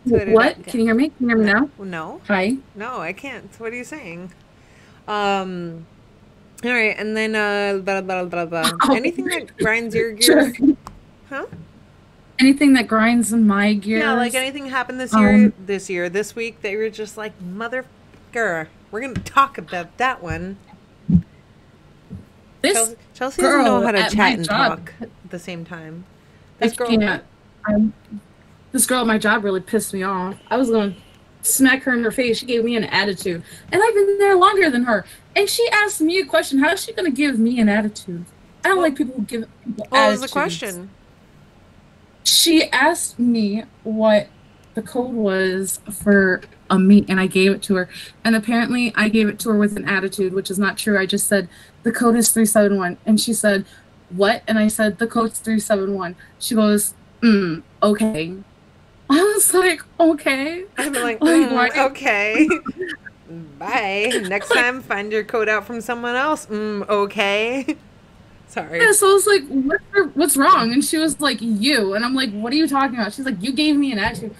A: What? Can you hear me? Can you hear me now?
B: No.
A: Hi.
B: No, I can't. What are you saying? All right, and then blah blah blah blah.
A: Oh,
B: Anything that grinds your
A: sure.
B: gears, huh?
A: Anything that grinds my
B: Yeah, like
A: gears.
B: anything happened
A: Um,
B: this week that you were just like, motherfucker, we're gonna talk about that one.
A: this
B: Chelsea doesn't know
A: girl
B: how to
A: at
B: chat
A: my
B: and
A: job,
B: talk at the same time.
A: I
B: This girl,
A: can't. Um, this girl at my job really pissed me off. I was going to smack her in her face. She gave me an attitude, and I've been there longer than her. And she asked me a question. How is she going to give me an attitude? I don't
B: what,
A: like people who give people
B: what was the
A: attitudes.
B: question?
A: She asked me what the code was for a meet, and I gave it to her. And apparently, I gave it to her with an attitude, which is not true. I just said the code is 371, and she said, "What?" And I said the code's 371. She goes, "Okay." I was like, "Okay."
B: I'm like,
A: Why?
B: okay. Bye. Next time, find your code out from someone else. Okay. Sorry.
A: Yeah, so I was like, what's wrong? And she was like, you. And I'm like, what are you talking about? She's like, you gave me an attitude.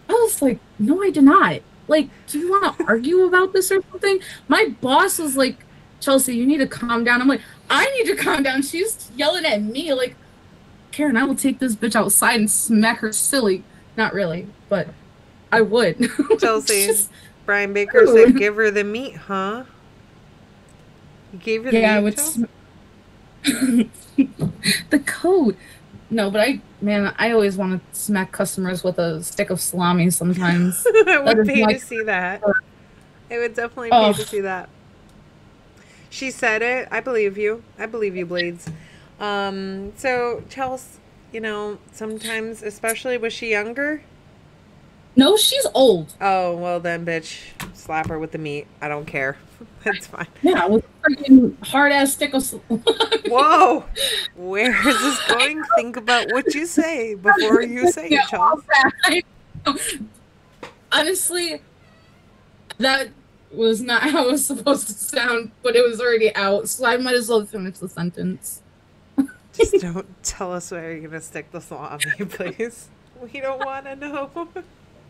A: I was like, no, I did not. Like, do you want to argue about this or something? My boss was like, Chelsea, you need to calm down. I'm like, I need to calm down. She's yelling at me like, Karen, I will take this bitch outside and smack her silly. Not really, but I would.
B: Chelsea,
A: Just,
B: Brian Baker said, give her the meat, huh? You gave her the
A: yeah, I
B: meat,
A: would.
B: Chelsea?
A: The code. No, but I always want to smack customers with a stick of salami sometimes.
B: I
A: That
B: would
A: is
B: pay
A: my
B: to see that. I would definitely pay to see that. She said it. I believe you. I believe you, Blades. So, Chelsea, sometimes, especially, was she younger?
A: No, she's old.
B: Oh, well then, bitch, slap her with the meat. I don't care. That's fine.
A: Yeah, with a freaking hard ass stick of salami.
B: Whoa! Where is this going? Think about what you say before you say it, Chelsea.
A: Honestly, that was not how it was supposed to sound, but it was already out, so I might as well finish the sentence.
B: Just don't tell us where you're gonna stick the salami, please. We don't want to know.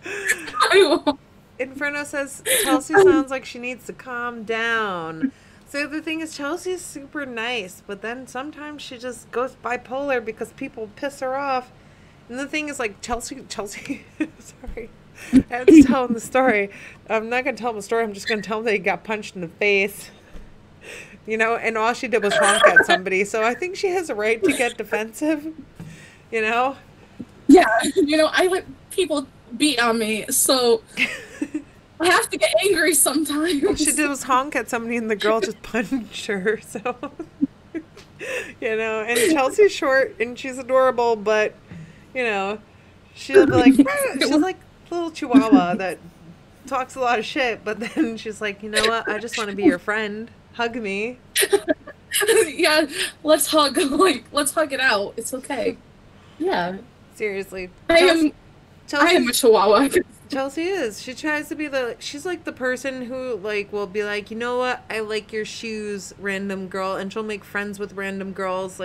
A: I won't.
B: Inferno says Chelsea sounds like she needs to calm down. So the thing is, Chelsea is super nice, but then sometimes she just goes bipolar because people piss her off. And the thing is, like, Chelsea, sorry, I was telling the story. I'm not gonna tell him the story. I'm just gonna tell him that he got punched in the face. And all she did was honk at somebody. So I think she has a right to get defensive.
A: Yeah, I let people beat on me, so I have to get angry sometimes.
B: All she did was honk at somebody, and the girl just punched her. So, and Chelsea's short and she's adorable, but she'll be like, she's like a little chihuahua that talks a lot of shit, but then she's like, you know what? I just want to be your friend. Hug me.
A: Yeah, let's hug. Let's hug it out. It's okay. Yeah.
B: Seriously.
A: I am a chihuahua.
B: Chelsea is. She tries to be she's like the person who will be like, you know what? I like your shoes, random girl. And she'll make friends with random girls.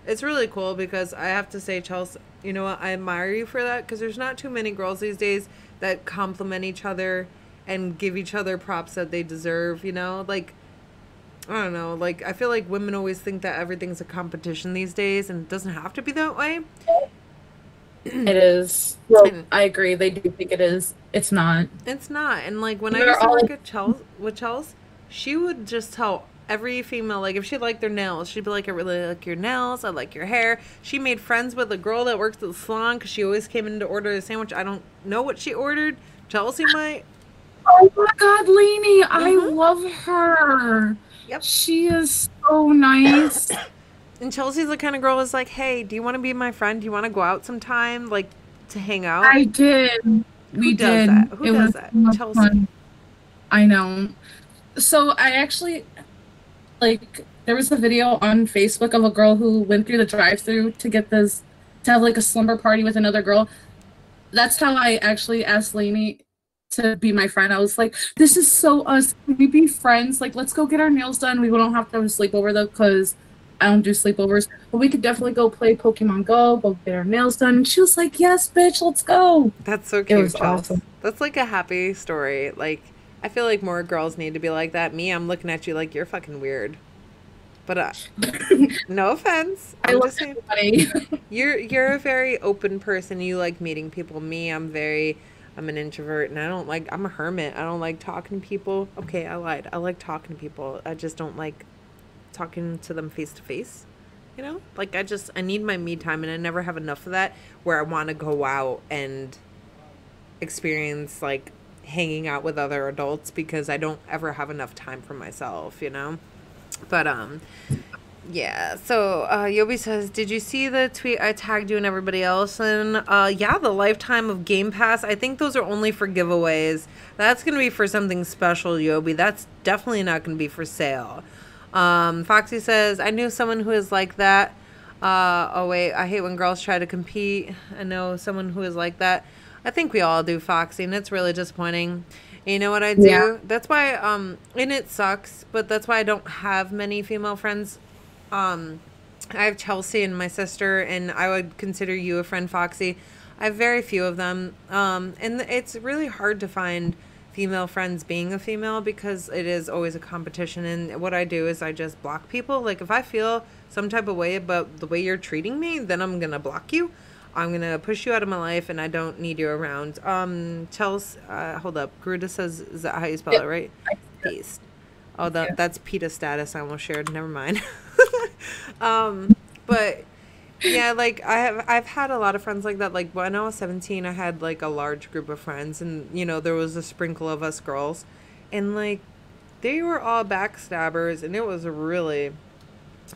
B: It's really cool because I have to say, Chelsea, you know what? I admire you for that because there's not too many girls these days that compliment each other and give each other props that they deserve, I don't know. I feel like women always think that everything's a competition these days, and it doesn't have to be that way.
A: It is. Well, I agree. They do think it is. It's not.
B: It's not. And when I used to work at Chelsea, she would just tell every female, if she liked their nails, she'd be like, I really like your nails. I like your hair. She made friends with a girl that works at the salon because she always came in to order a sandwich. I don't know what she ordered. Chelsea might.
A: Oh my God, Lainey, I love her.
B: Yep.
A: She is so nice.
B: And Chelsea's the kind of girl who's like, hey, do you want to be my friend? Do you want to go out sometime, to hang out?
A: I did. We did.
B: Who does that? Chelsea.
A: Fun. I know. So I actually, there was a video on Facebook of a girl who went through the drive-thru to have a slumber party with another girl. That's how I actually asked Lainey to be my friend. I was like, this is so us. Can we be friends? Let's go get our nails done. We don't have to have a sleepover though, because I don't do sleepovers. But we could definitely go play Pokemon Go, go get our nails done. And she was like, yes, bitch, let's go.
B: That's so cute,
A: It was
B: Chelsea.
A: awesome.
B: That's a happy story. I feel like more girls need to be like that. Me, I'm looking at you like you're fucking weird. But no offense.
A: I
B: I'm
A: love
B: just saying
A: everybody.
B: you're a very open person. You like meeting people. Me, I'm an introvert and I'm a hermit. I don't like talking to people. Okay, I lied. I like talking to people. I just don't like talking to them face to face. You know? Like I need my me time and I never have enough of that where I want to go out and experience like hanging out with other adults because I don't ever have enough time for myself, you know? But yeah, so Yobi says, did you see the tweet I tagged you and everybody else? And yeah, the lifetime of Game Pass. I think those are only for giveaways. That's going to be for something special, Yobi. That's definitely not going to be for sale. Foxy says, I knew someone who is like that. Oh, wait, I hate when girls try to compete. I know someone who is like that. I think we all do, Foxy, and it's really disappointing. You know what I do?
A: Yeah.
B: That's why, and it sucks, but that's why I don't have many female friends. I have Chelsea and my sister, and I would consider you a friend, Foxy. I have very few of them. And it's really hard to find female friends being a female because it is always a competition. And what I do is I just block people. Like if I feel some type of way about the way you're treating me, then I'm going to block you. I'm going to push you out of my life and I don't need you around. Chelsea, hold up. Gruda says, is that how you spell it, right? Peace. Oh, that's PETA status I almost shared. Never mind. But yeah, like I've had a lot of friends like that. Like when I was 17, I had like a large group of friends and you know, there was a sprinkle of us girls and like they were all backstabbers and it was a really,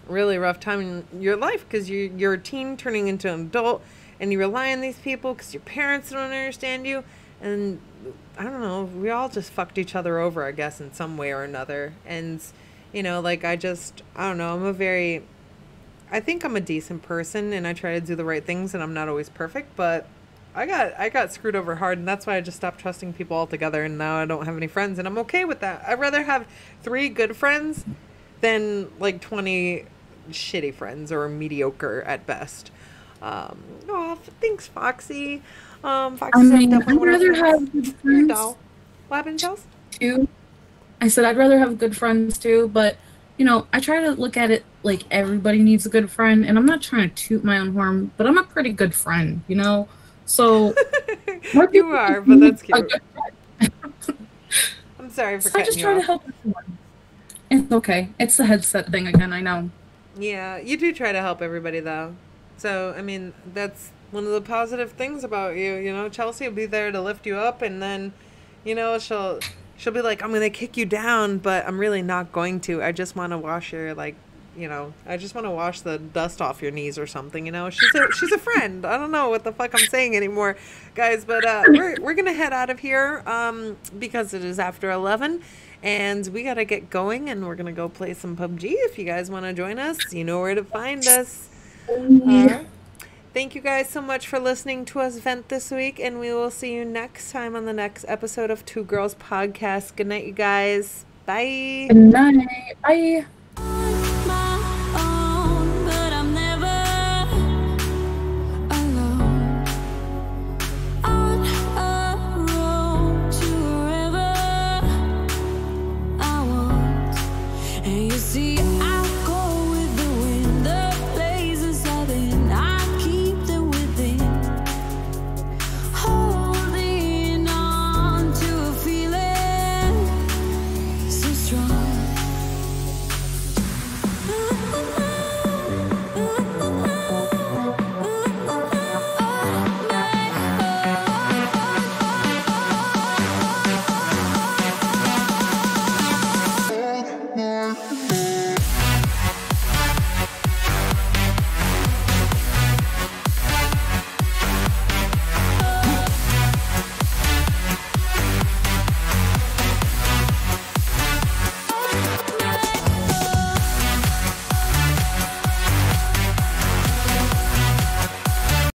B: really rough time in your life because you're a teen turning into an adult and you rely on these people because your parents don't understand you. And I don't know, we all just fucked each other over, I guess, in some way or another. And, you know, like I don't know, I think I'm a decent person and I try to do the right things and I'm not always perfect, but I got screwed over hard and that's why I just stopped trusting people altogether and now I don't have any friends and I'm okay with that. I'd rather have 3 good friends than like 20 shitty friends or mediocre at best. Oh, thanks, Foxy. Foxy
A: I
B: said
A: mean,
B: definitely
A: I'd
B: one of
A: rather
B: our friends.
A: have good
B: Your
A: friends
B: doll. What happened, Chels?
A: too. I said I'd rather have good friends too, but you know, I try to look at it like everybody needs a good friend, and I'm not trying to toot my own horn, but I'm a pretty good friend, you know? So more
B: You
A: people
B: are,
A: just
B: but
A: need
B: that's
A: a
B: cute.
A: good friend.
B: I'm sorry for
A: So I
B: cutting
A: just
B: you
A: try to
B: off.
A: help everyone. It's okay. It's the headset thing again, I know.
B: Yeah, you do try to help everybody, though. So, I mean, that's one of the positive things about you. You know, Chelsea will be there to lift you up, and then, you know, she'll be like, I'm gonna kick you down, but I'm really not going to. I just want to wash your like, you know, I just want to wash the dust off your knees or something. You know, she's a friend. I don't know what the fuck I'm saying anymore, guys. But we're gonna head out of here because it is after 11. And we gotta get going, and we're gonna go play some PUBG. If you guys want to join us, you know where to find us. Thank you guys so much for listening to us vent this week, and we will see you next time on the next episode of Two Girls Podcast. Good night, you guys. Bye.
A: Good night. Bye.